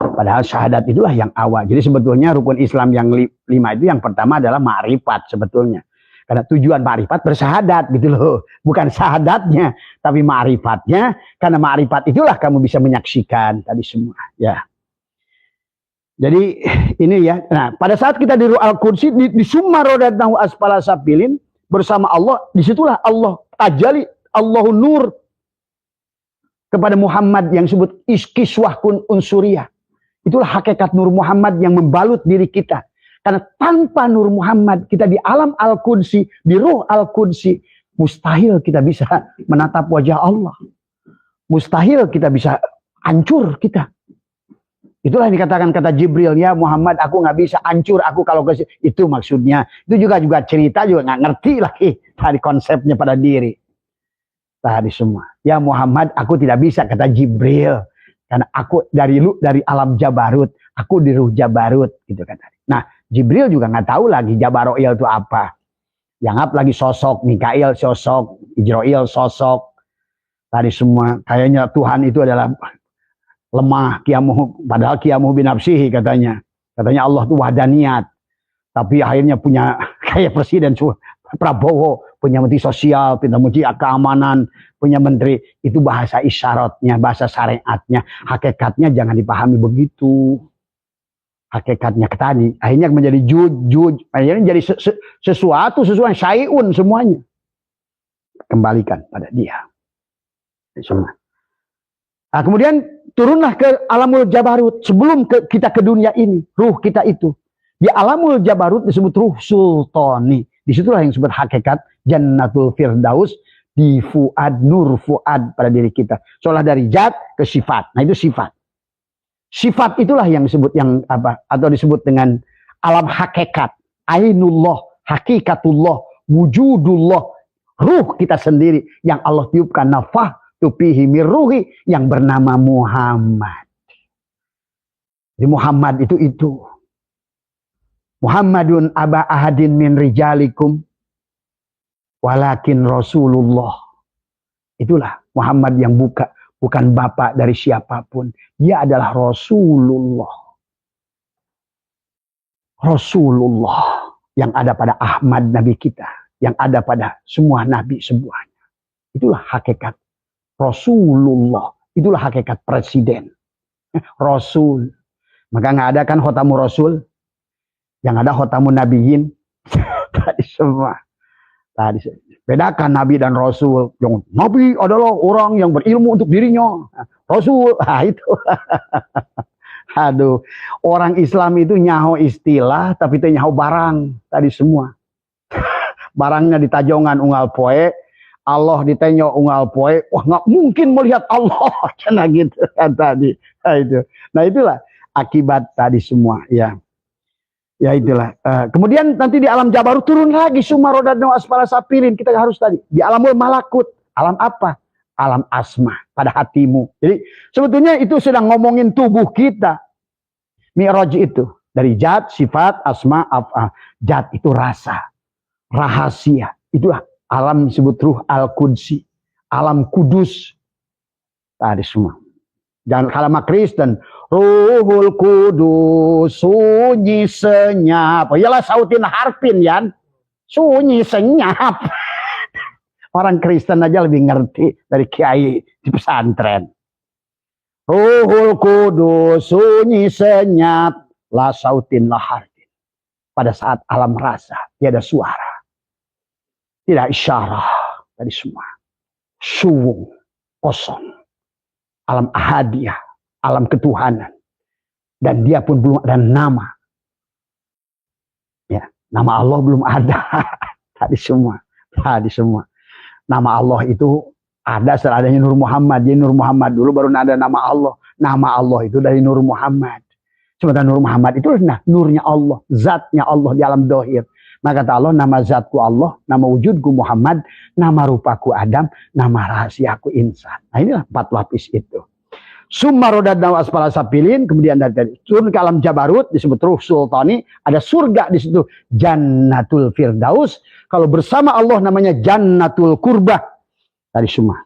Padahal syahadat itulah yang awal. Jadi sebetulnya rukun Islam yang 5 itu yang pertama adalah ma'rifat sebetulnya. Karena tujuan ma'rifat bersyahadat gitu loh. Bukan syahadatnya, tapi ma'rifatnya. Karena ma'rifat itulah kamu bisa menyaksikan tadi semua. Ya. Jadi ini ya. Nah pada saat kita di Ru'al Qudsi, di summa rodadnahu asfala safilin bersama Allah. Disitulah Allah tajali, Allahun nur kepada Muhammad yang disebut kiswahkun unsuriyah. Itulah hakikat Nur Muhammad yang membalut diri kita. Karena tanpa Nur Muhammad, kita di alam Al-Qudsi, di ruh Al-Qudsi, mustahil kita bisa menatap wajah Allah. Mustahil kita bisa hancur kita. Itulah yang dikatakan kata Jibril, ya Muhammad aku nggak bisa hancur aku kalau ke itu maksudnya. Itu juga cerita juga nggak ngerti lagi dari konsepnya pada diri. Tadi semua. Ya Muhammad aku tidak bisa kata Jibril. Karena aku dari alam Jabarut, aku di ruh Jabarut gitu kan. Nah, Jibril juga nggak tahu lagi Jabaroil itu apa. Yang lagi sosok Mikail sosok, Ijroil sosok. Tadi semua kayaknya Tuhan itu adalah lemah, padahal kiamuh binafsihi katanya. Katanya Allah tuh wadaniyat. Tapi akhirnya punya kayak Presiden Prabowo, punya menteri sosial, punya menteri keamanan, punya menteri, itu bahasa isyaratnya, bahasa syariatnya. Hakikatnya jangan dipahami begitu. Hakikatnya tadi, akhirnya menjadi juj, akhirnya jadi sesuatu yang syai'un semuanya. Kembalikan pada dia. Semua. Nah, kemudian turunlah ke alamul jabarut. Sebelum kita ke dunia ini, ruh kita itu. Di alamul jabarut disebut ruh sultani. Disitulah yang disebut hakikat jannatul firdaus. Di fuad, nur fuad pada diri kita. Seolah dari zat ke sifat. Nah itu sifat. Sifat itulah yang disebut yang apa? Atau disebut dengan alam hakikat. Ainullah, hakikatullah, wujudullah. Ruh kita sendiri yang Allah tiupkan nafah. Tupihi mirruhi yang bernama Muhammad. Jadi Muhammad itu. Muhammadun aba ahadin min rijalikum walakin Rasulullah. Itulah Muhammad yang bukan bapak dari siapapun. Dia adalah Rasulullah. Rasulullah yang ada pada Ahmad Nabi kita, yang ada pada semua nabi semuanya. Itulah hakikat Rasulullah. Itulah hakikat presiden. Rasul. Maka nggak ada kan khotamu Rasul. Yang ada khotamu nabiyin. Tadi semua. Tadi bedakan nabi dan rasul. Yang nabi adalah orang yang berilmu untuk dirinya. Rasul. Itu. Aduh. Orang Islam itu nyaho istilah. Tapi itu nyaho barang. Tadi semua. Barangnya di Tajongan unggal poe. Allah ditanya unggal poe, wah nggak mungkin melihat Allah, karena gitu kan tadi. Nah, itu. Nah itulah akibat tadi semua, ya. Ya itulah. Kemudian nanti di alam jabarut turun lagi sumarodadno asfala sapilin. Kita harus tadi di alamul malakut. Alam apa? Alam asma pada hatimu. Jadi sebetulnya itu sedang ngomongin tubuh kita. Mi'raj itu dari zat, sifat, asma, af'al. Zat itu rasa, rahasia. Itulah alam disebut ruh al-qudsi, alam kudus. Tadi semua. Jangan kalah Kristen. Ruhul kudus, sunyi senyap. Yalah sautin harpin ya. Sunyi senyap. Orang Kristen aja lebih ngerti dari kiai di pesantren. Ruhul kudus, sunyi senyap. La sautin la harpin. Pada saat alam rasa, tiada suara. Tidak isyarah tadi semua. Suwung, kosong. Alam ahadiyah, alam ketuhanan. Dan dia pun belum ada nama. Ya, nama Allah belum ada. Tadi semua. Tadi semua. Nama Allah itu ada setelah adanya Nur Muhammad. Jadi Nur Muhammad dulu baru ada nama Allah. Nama Allah itu dari Nur Muhammad. Sementara Nur Muhammad itu nurnya Allah. Zatnya Allah di alam dohir. Maka kata Allah, nama zatku Allah, nama wujudku Muhammad, nama rupaku Adam, nama rahasiaku insan. Nah inilah 4 lapis itu. Summa rodadna asfala sapilin, kemudian dari turun ke alam jabarut, disebut ruh sultani, ada surga di situ, jannatul firdaus. Kalau bersama Allah namanya jannatul kurbah. Tadi semua.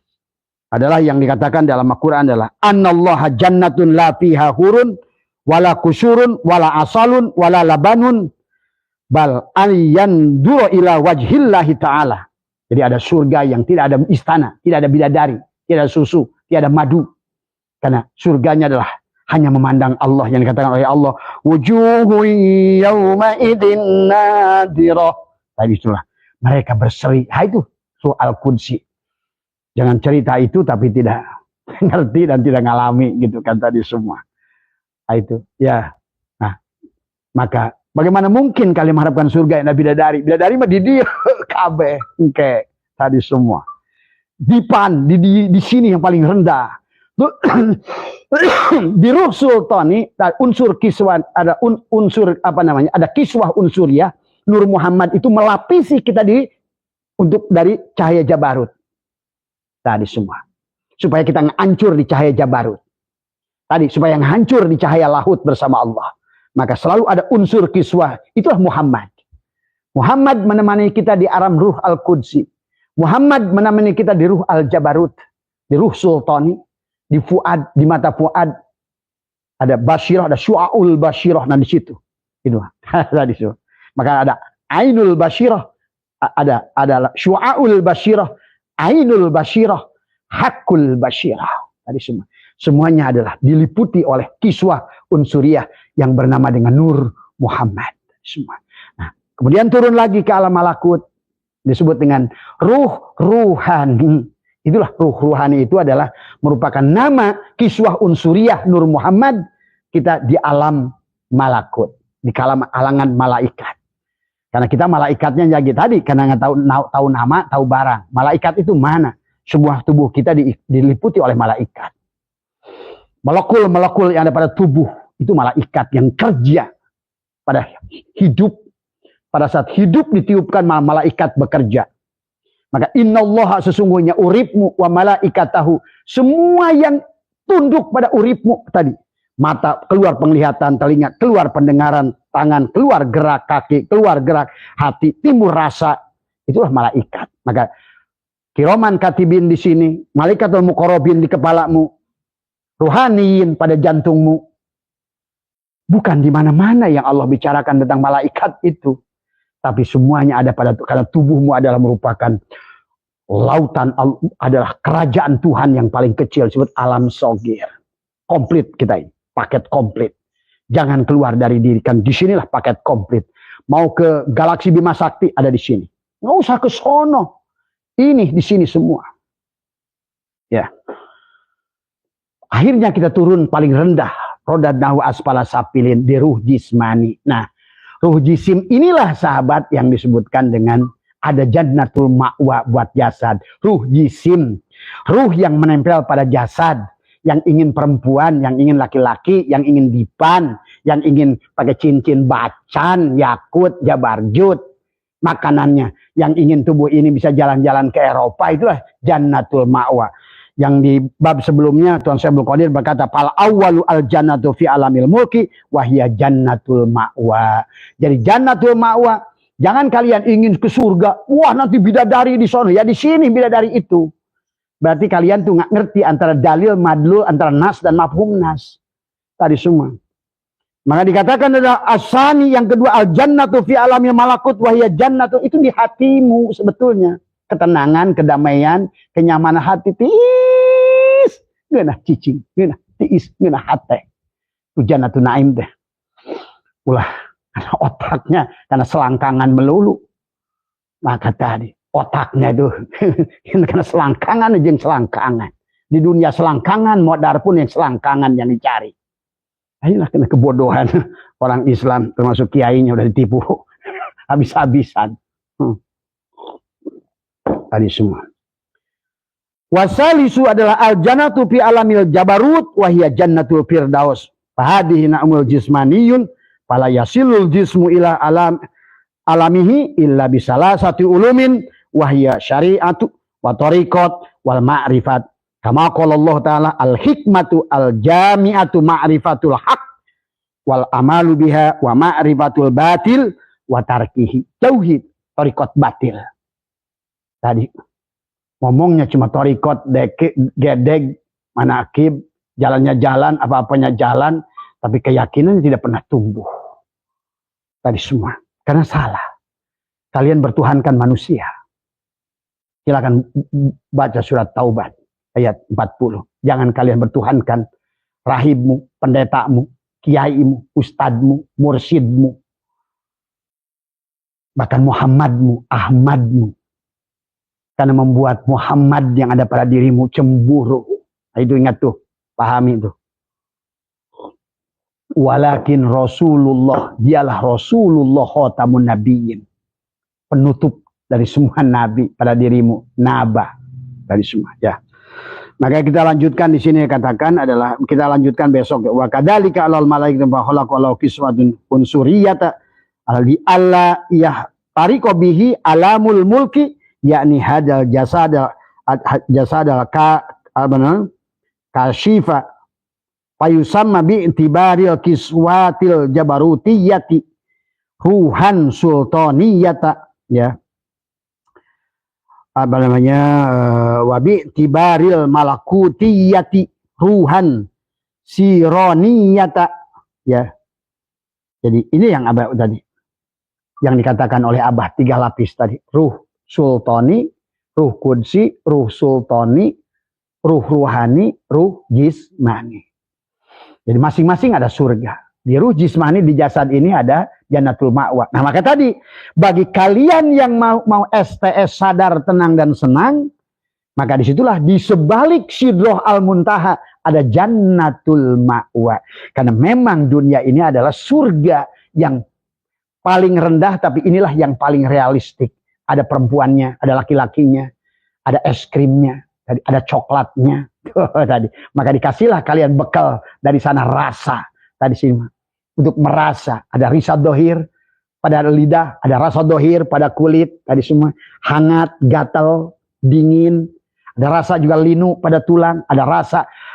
Adalah yang dikatakan dalam Al-Quran adalah, Annallaha jannatun la fiha hurun, wala kusurun, wala asalun, wala labanun, bal aliyan duro ila wajhillahi ta'ala. Jadi ada surga yang tidak ada istana, tidak ada bidadari, tidak ada susu, tidak ada madu. Karena surganya adalah hanya memandang Allah yang dikatakan oleh Allah. Wujuhu yawma idin nadhirah. Tadi itulah. Mereka berseri. Ha itu soal Qudsi. Jangan cerita itu tapi tidak ngerti dan tidak ngalami gitu kan tadi semua. Ha itu. Ya. Nah, maka bagaimana mungkin kalian mengharapkan surga yang ada bidadari? Bidadari mah di dia kabeh engke tadi semua. Dipan di sini yang paling rendah. Di ruh sultani unsur kiswah ada unsur apa namanya? Ada kiswah unsur ya. Nur Muhammad itu melapisi kita untuk dari cahaya jabarut. Tadi semua. Supaya kita hancur di cahaya jabarut. Tadi supaya hancur di cahaya lahut bersama Allah. Maka selalu ada unsur kiswah. Itulah Muhammad. Muhammad menemani kita di alam ruh al-Qudsi. Muhammad menemani kita di ruh al-Jabarut. Di ruh sultani. Di fuad, di mata fuad. Ada basyirah, ada syu'aul basyirah, nah di situ. Itu tadi itu. Maka ada ainul basyirah, ada syu'aul basyirah, ainul basyirah, hakul basyirah. Tadi semua. Semuanya adalah diliputi oleh kiswah unsuriyah yang bernama dengan Nur Muhammad. Semua. Nah, kemudian turun lagi ke alam malakut, disebut dengan ruh ruhani. Itulah ruh ruhani, itu adalah merupakan nama kiswah unsuriyah Nur Muhammad kita di alam malakut, di kalangan malaikat. Karena kita malaikatnya jadi tadi, karena nggak tahu nama, tahu barang. Malaikat itu mana? Sebuah tubuh kita diliputi oleh malaikat. Molekul-molekul yang ada pada tubuh itu malaikat yang kerja pada hidup. Pada saat hidup ditiupkan, malaikat bekerja. Maka innallaha, sesungguhnya uripmu wa malaikatahu, semua yang tunduk pada uripmu tadi. Mata keluar penglihatan, telinga keluar pendengaran, tangan keluar gerak kaki, keluar gerak hati, timbul rasa. Itulah malaikat. Maka kiroman katibin di sini, malaikatul muqarrabin di kepalamu, ruhaniin pada jantungmu. Bukan di mana-mana yang Allah bicarakan tentang malaikat itu. Tapi semuanya ada pada, karena tubuhmu adalah merupakan lautan, adalah kerajaan Tuhan yang paling kecil, disebut alam sogir. Komplit kita ini, paket komplit. Jangan keluar dari diri, kan disinilah paket komplit. Mau ke galaksi Bima Sakti, ada di sini. Nggak usah ke sono. Ini di sini semua. Ya. Akhirnya kita turun paling rendah. Rodadnahu asfala safilin, di ruh jismani. Nah, ruh jisim inilah sahabat yang disebutkan dengan ada jannatul ma'wa buat jasad. Ruh jisim. Ruh yang menempel pada jasad. Yang ingin perempuan, yang ingin laki-laki, yang ingin dipan, yang ingin pakai cincin bacan, yakut, jabarjut. Makanannya. Yang ingin tubuh ini bisa jalan-jalan ke Eropa, itulah jannatul ma'wa. Yang di bab sebelumnya Tuan Syekh Abdul Qadir berkata fal awwalu al jannatu fi alamil mulki wa hiya jannatul ma'wa. Jadi jannatul ma'wa, jangan kalian ingin ke surga, wah nanti bidadari di sana. Ya di sini bidadari itu. Berarti kalian tuh nggak ngerti antara dalil madlul, antara nas dan mafhum nas. Tadi semua. Maka dikatakan adalah asani, yang kedua al jannatu fi alamil malakut wa hiya jannatu, itu di hatimu sebetulnya. Ketenangan, kedamaian, kenyamanan hati, tiis, ngeunah cicing, ngeunah tiis, ngeunah hati. Itu jannatun naim deh. Ulah, karena otaknya, karena selangkangan melulu. Maka tadi, otaknya itu, karena selangkangan aja yang selangkangan. Di dunia selangkangan, modar pun yang selangkangan yang dicari. Ayolah, kena kebodohan orang Islam, termasuk kiainya udah ditipu habis-habisan. Tadi semua. Wasalisu adalah al jannatu fi alamil jabarut wa hiya jannatul firdaus. Fahadihi na'mul jismaniyun fala yasilul jismu ila alamihi illa bisalasati ulumin wa hiya syari'atu wa tariqat wal ma'rifat. Kama qala Allah taala al hikmatu al jami'atu ma'rifatul haq wal amalu biha wa ma'rifatul batil wa tarkihi. Tauhid, tariqat batil. Tadi ngomongnya cuma torikot, gedeg, manakib, jalannya jalan, apa-apanya jalan, tapi keyakinannya tidak pernah tumbuh. Tadi semua, karena salah. Kalian bertuhankan manusia. Silakan baca surat Taubat ayat 40. Jangan kalian bertuhankan rahibmu, pendetamu, kiaimu, ustadmu, mursyidmu, bahkan Muhammadmu, Ahmadmu. Karena membuat Muhammad yang ada pada dirimu cemburu. Nah, itu ingat tuh, pahami tuh. Walakin Rasulullah, dialah Rasulullah khatamun nabiyyin. Penutup dari semua nabi pada dirimu, nabah dari semua. Ya. Maka kita lanjutkan di sini katakan adalah kita lanjutkan besok. Wa kadzalika alal malaikatu fa khalaqu lahu kiswatun unsuriyata alladhi alla yah tariqu bihi alamul mulki, yakni hadal jasada kashifa payusamma bi intibaril kiswatil jabarutiyati ruhan sultaniyata, ya apa namanya, wabi tibaril malakutiyati ruhan sironiyata. Ya. Jadi ini yang Abah tadi. Yang dikatakan oleh Abah 3 lapis tadi. Ruh sultani, ruh kudsi, ruh sultani, ruh ruhani, ruh jismani. Jadi masing-masing ada surga. Di ruh jismani, di jasad ini ada jannatul ma'wa. Nah maka tadi, bagi kalian yang mau STS sadar, tenang dan senang, maka disitulah di sebalik Sidroh Al-Muntaha ada jannatul ma'wa. Karena memang dunia ini adalah surga yang paling rendah, tapi inilah yang paling realistik. Ada perempuannya, ada laki-lakinya, ada es krimnya, ada coklatnya. Tadi. Maka dikasihlah kalian bekal dari sana rasa. Tadi sini untuk merasa. Ada risa dohir pada lidah, ada rasa dohir pada kulit. Tadi semua hangat, gatal, dingin. Ada rasa juga linu pada tulang. Ada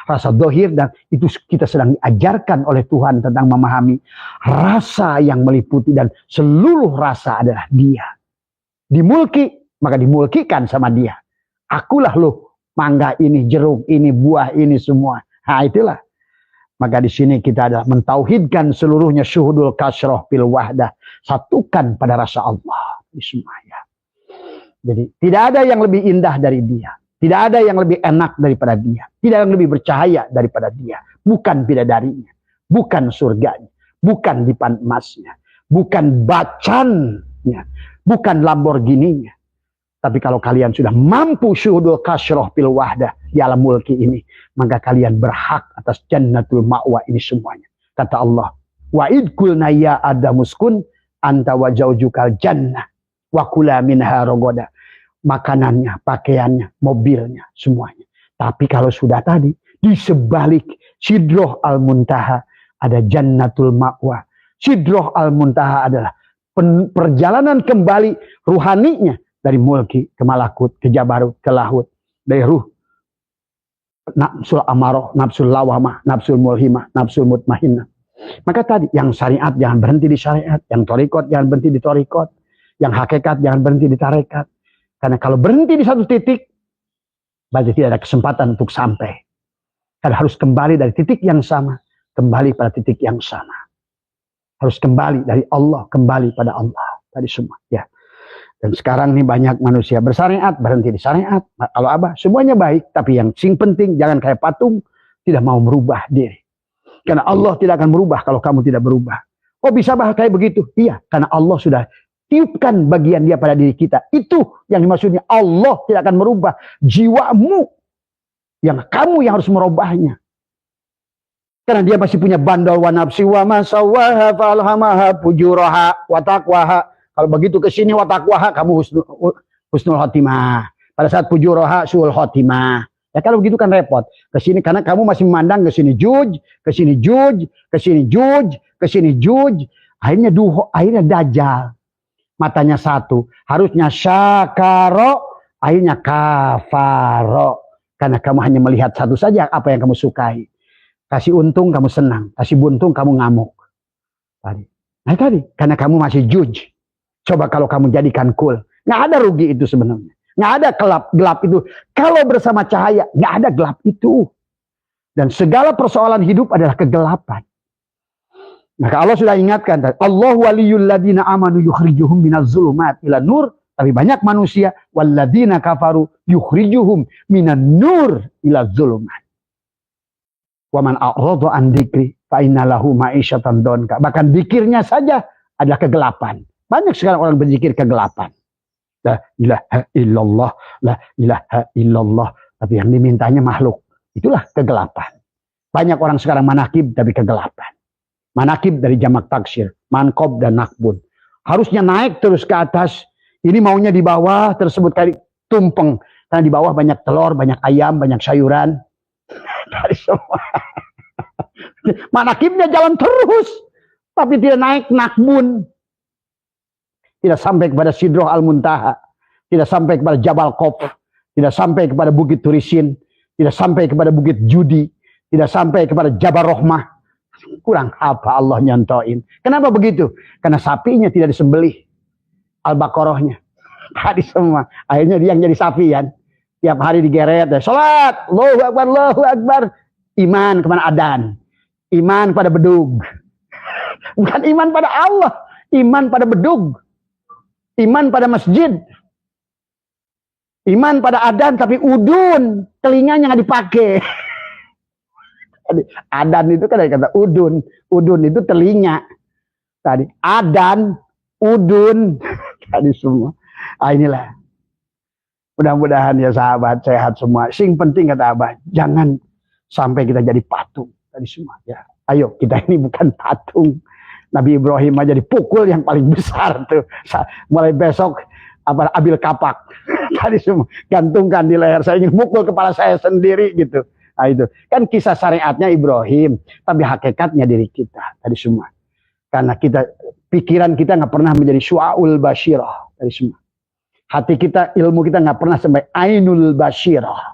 rasa dohir, dan itu kita sedang diajarkan oleh Tuhan tentang memahami rasa yang meliputi dan seluruh rasa adalah Dia. Dimulki, maka dimulkikan sama Dia. Akulah loh. Mangga ini, jeruk ini, buah ini semua. Nah itulah. Maka di sini kita adalah mentauhidkan seluruhnya syuhudul kasroh bil wahdah. Satukan pada rasa Allah. Bismillah. Jadi tidak ada yang lebih indah dari Dia. Tidak ada yang lebih enak daripada Dia. Tidak ada yang lebih bercahaya daripada Dia. Bukan bidadarinya. Bukan surganya. Bukan dipan emasnya. Bukan bacannya. Bukan Lamborghini-nya. Tapi kalau kalian sudah mampu syuhudul kasroh bil wahdah di alam mulki ini, maka kalian berhak atas jannatul ma'wa ini semuanya. Kata Allah, wa id qulna ya adamuskun anta wa zaujukal jannah wa kula minha rogoda. Makanannya, pakaiannya, mobilnya, semuanya. Tapi kalau sudah tadi, di sebalik Sidroh Al-Muntaha ada jannatul ma'wa. Sidroh Al-Muntaha adalah perjalanan kembali ruhaninya. Dari mulki ke malakut, ke jabarut, ke lahut. Dari ruh, nafsul amaroh, nafsul lawamah, nafsul mulhimah, nafsul mutmahinnah. Maka tadi, yang syariat jangan berhenti di syariat. Yang torikot jangan berhenti di torikot. Yang hakikat jangan berhenti di tarekat. Karena kalau berhenti di satu titik, berarti tidak ada kesempatan untuk sampai. Karena harus kembali dari titik yang sama. Kembali pada titik yang sama. Harus kembali dari Allah, kembali pada Allah. Tadi semua, ya. Dan sekarang ini banyak manusia bersyariat, berhenti di syariat. Kalau Abah, semuanya baik. Tapi yang sing penting, jangan kayak patung, tidak mau merubah diri. Karena Allah tidak akan merubah kalau kamu tidak berubah. Oh bisa bah kayak begitu? Iya, karena Allah sudah tiupkan bagian Dia pada diri kita. Itu yang dimaksudnya Allah tidak akan merubah jiwamu. Yang kamu yang harus merubahnya. Karena Dia masih punya bandal wa nafsi wa masawaha fa'alhamaha fujuraha wa taqwaha. Kalau begitu ke sini watakwaha kamu husnul khotimah. Pada saat fujuraha suul khotimah. Ya kalau begitu kan repot. Ke sini karena kamu masih memandang ke sini juj, ke sini juj, ke sini juj, ke sini juj. Akhirnya dajjal. Matanya satu, harusnya syakaro, akhirnya kafaro. Karena kamu hanya melihat satu saja apa yang kamu sukai. Kasih untung kamu senang, kasih buntung kamu ngamuk. Nah tadi, karena kamu masih juj. Coba kalau kamu jadikan cool. Nggak ada rugi itu sebenarnya. Nggak ada gelap itu. Kalau bersama cahaya, nggak ada gelap itu. Dan segala persoalan hidup adalah kegelapan. Maka Allah sudah ingatkan. Allah waliyul ladina amanu yukhrijuhum minaz zulumat ila nur. Tapi banyak manusia. Walladina kafaru yukhrijuhum minan nur ila zulumat. Waman a'radu an dzikri fa innalahu ma'isyatan donka. Bahkan zikirnya saja adalah kegelapan. Banyak sekarang orang berzikir kegelapan. La ilaha illallah, la ilaha illallah. Tapi yang dimintanya makhluk. Itulah kegelapan. Banyak orang sekarang manakib tapi kegelapan. Manakib dari jamak taksir. Mankob dan nakbun. Harusnya naik terus ke atas. Ini maunya di bawah tersebut kali tumpeng. Karena di bawah banyak telur, banyak ayam, banyak sayuran. Dari semua. Manakibnya jalan terus. Tapi tidak naik nakbun. Tidak sampai kepada Sidroh Al-Muntaha. Tidak sampai kepada Jabal Qaf. Tidak sampai kepada Bukit Turisin. Tidak sampai kepada Bukit Judi. Tidak sampai kepada Jabal Rohmah. Kurang apa Allah nyontoin. Kenapa begitu? Karena sapinya tidak disembelih. Al-Baqarahnya. Tadi semua. Akhirnya dia yang jadi sapi kan. Tiap hari digeret. Salat. Allahu Akbar, Allahu Akbar. Iman kemana adan. Iman pada bedug. Bukan iman pada Allah. Iman pada bedug. Iman pada masjid. Iman pada adan tapi udun. Telinganya nggak dipakai. Adan itu kan ada kata udun. Udun itu telinga. Tadi adan, udun. Tadi semua. Inilah. Mudah-mudahan ya sahabat sehat semua. Sing penting kata Abah, jangan sampai kita jadi patung tadi semua ya. Ayo kita ini bukan patung. Nabi Ibrahim aja dipukul yang paling besar tuh. Mulai besok ambil kapak tadi semua gantungkan di leher saya, ingin mukul kepala saya sendiri gitu. Nah itu kan kisah syariatnya Ibrahim, tapi hakikatnya diri kita tadi semua. Karena kita pikiran kita nggak pernah menjadi syu'aul basyirah tadi semua. Hati kita, ilmu kita nggak pernah sampai ainul basyirah.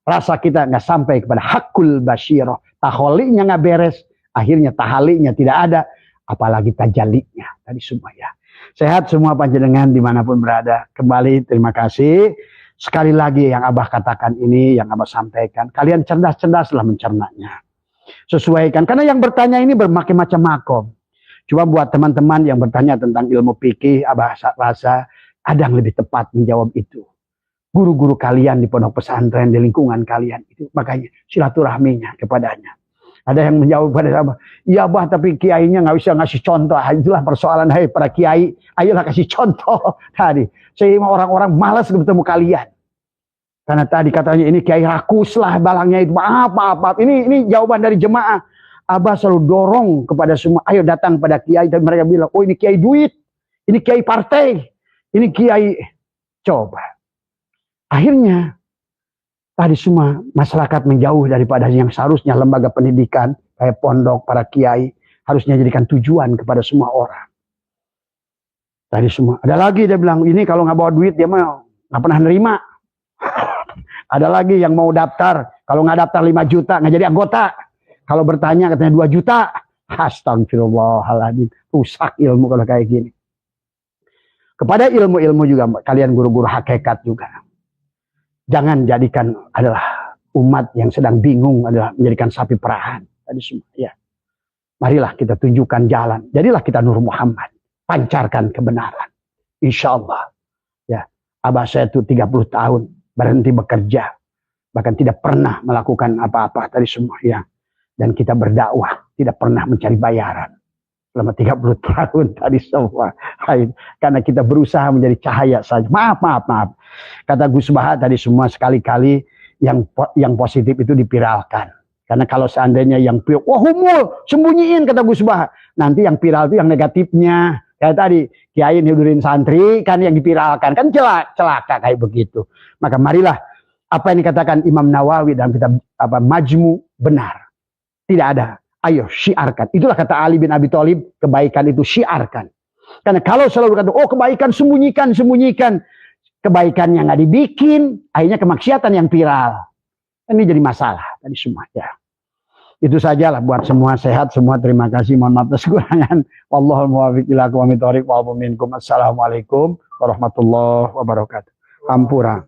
Rasa kita nggak sampai kepada hakul basyirah. Taholinya nggak beres, akhirnya tahalinya tidak ada, apalagi tajallinya tadi semua ya. Sehat semua panjenengan dimanapun berada. Kembali terima kasih. Sekali lagi yang Abah katakan ini, yang Abah sampaikan, kalian cerdas-cerdaslah mencernanya. Sesuaikan, karena yang bertanya ini bermacam-macam makom. Cuma buat teman-teman yang bertanya tentang ilmu fikih, Abah rasa ada yang lebih tepat menjawab itu. Guru-guru kalian di pondok pesantren, di lingkungan kalian itu. Makanya silaturahminya kepadanya. Ada yang menjawab pada Abah, iya Abah tapi kiainya nggak bisa ngasih contoh. Itulah persoalan, hai para kiai, ayolah kasih contoh tadi. Sehingga orang-orang malas bertemu kalian. Karena tadi katanya ini kiai rakus lah balangnya itu. Maaf. Ini jawaban dari jemaah. Abah selalu dorong kepada semua, ayo datang pada kiai. Dan mereka bilang, oh ini kiai duit, ini kiai partai. Ini kiai, coba. Akhirnya, tadi semua masyarakat menjauh daripada yang seharusnya lembaga pendidikan, kayak pondok, para kiai, harusnya jadikan tujuan kepada semua orang. Tadi semua. Ada lagi dia bilang, ini kalau nggak bawa duit, dia mau nggak pernah nerima. Ada lagi yang mau daftar, kalau nggak daftar 5 juta, nggak jadi anggota. Kalau bertanya katanya 2 juta. Astagfirullahaladzim. Rusak ilmu kalau kayak gini. Kepada ilmu-ilmu juga, kalian guru-guru hakikat juga. Jangan jadikan adalah umat yang sedang bingung adalah menjadikan sapi perahan. Tadi semua, ya. Marilah kita tunjukkan jalan. Jadilah kita Nur Muhammad. Pancarkan kebenaran. Insya Allah. Ya. Abah saya itu 30 tahun berhenti bekerja. Bahkan tidak pernah melakukan apa-apa tadi semua, ya. Dan kita berdakwah. Tidak pernah mencari bayaran. Selama 30 tahun tadi semua. Karena kita berusaha menjadi cahaya saja. Maaf. Kata Gus Baha tadi semua, sekali-kali yang positif itu dipiralkan. Karena kalau seandainya yang wah humul, sembunyiin kata Gus Baha. Nanti yang viral itu yang negatifnya. Kayak tadi, kiai nidurin santri, kan yang dipiralkan. Kan celaka kayak begitu. Maka marilah, apa yang dikatakan Imam Nawawi dalam kitab Majmu benar. Tidak ada. Ayo syiarkan. Itulah kata Ali bin Abi Thalib, kebaikan itu syiarkan. Karena kalau selalu kata, oh kebaikan sembunyikan. Kebaikannya nggak dibikin, akhirnya kemaksiatan yang viral. Ini jadi masalah tadi semua ya. Itu sajalah buat semua sehat semua. Terima kasih. Mohon maaf atas kekurangan. Wallahul muwaffiq ila aqwamit thoriq wa minkum. Assalamualaikum warahmatullahi wabarakatuh. Hampura.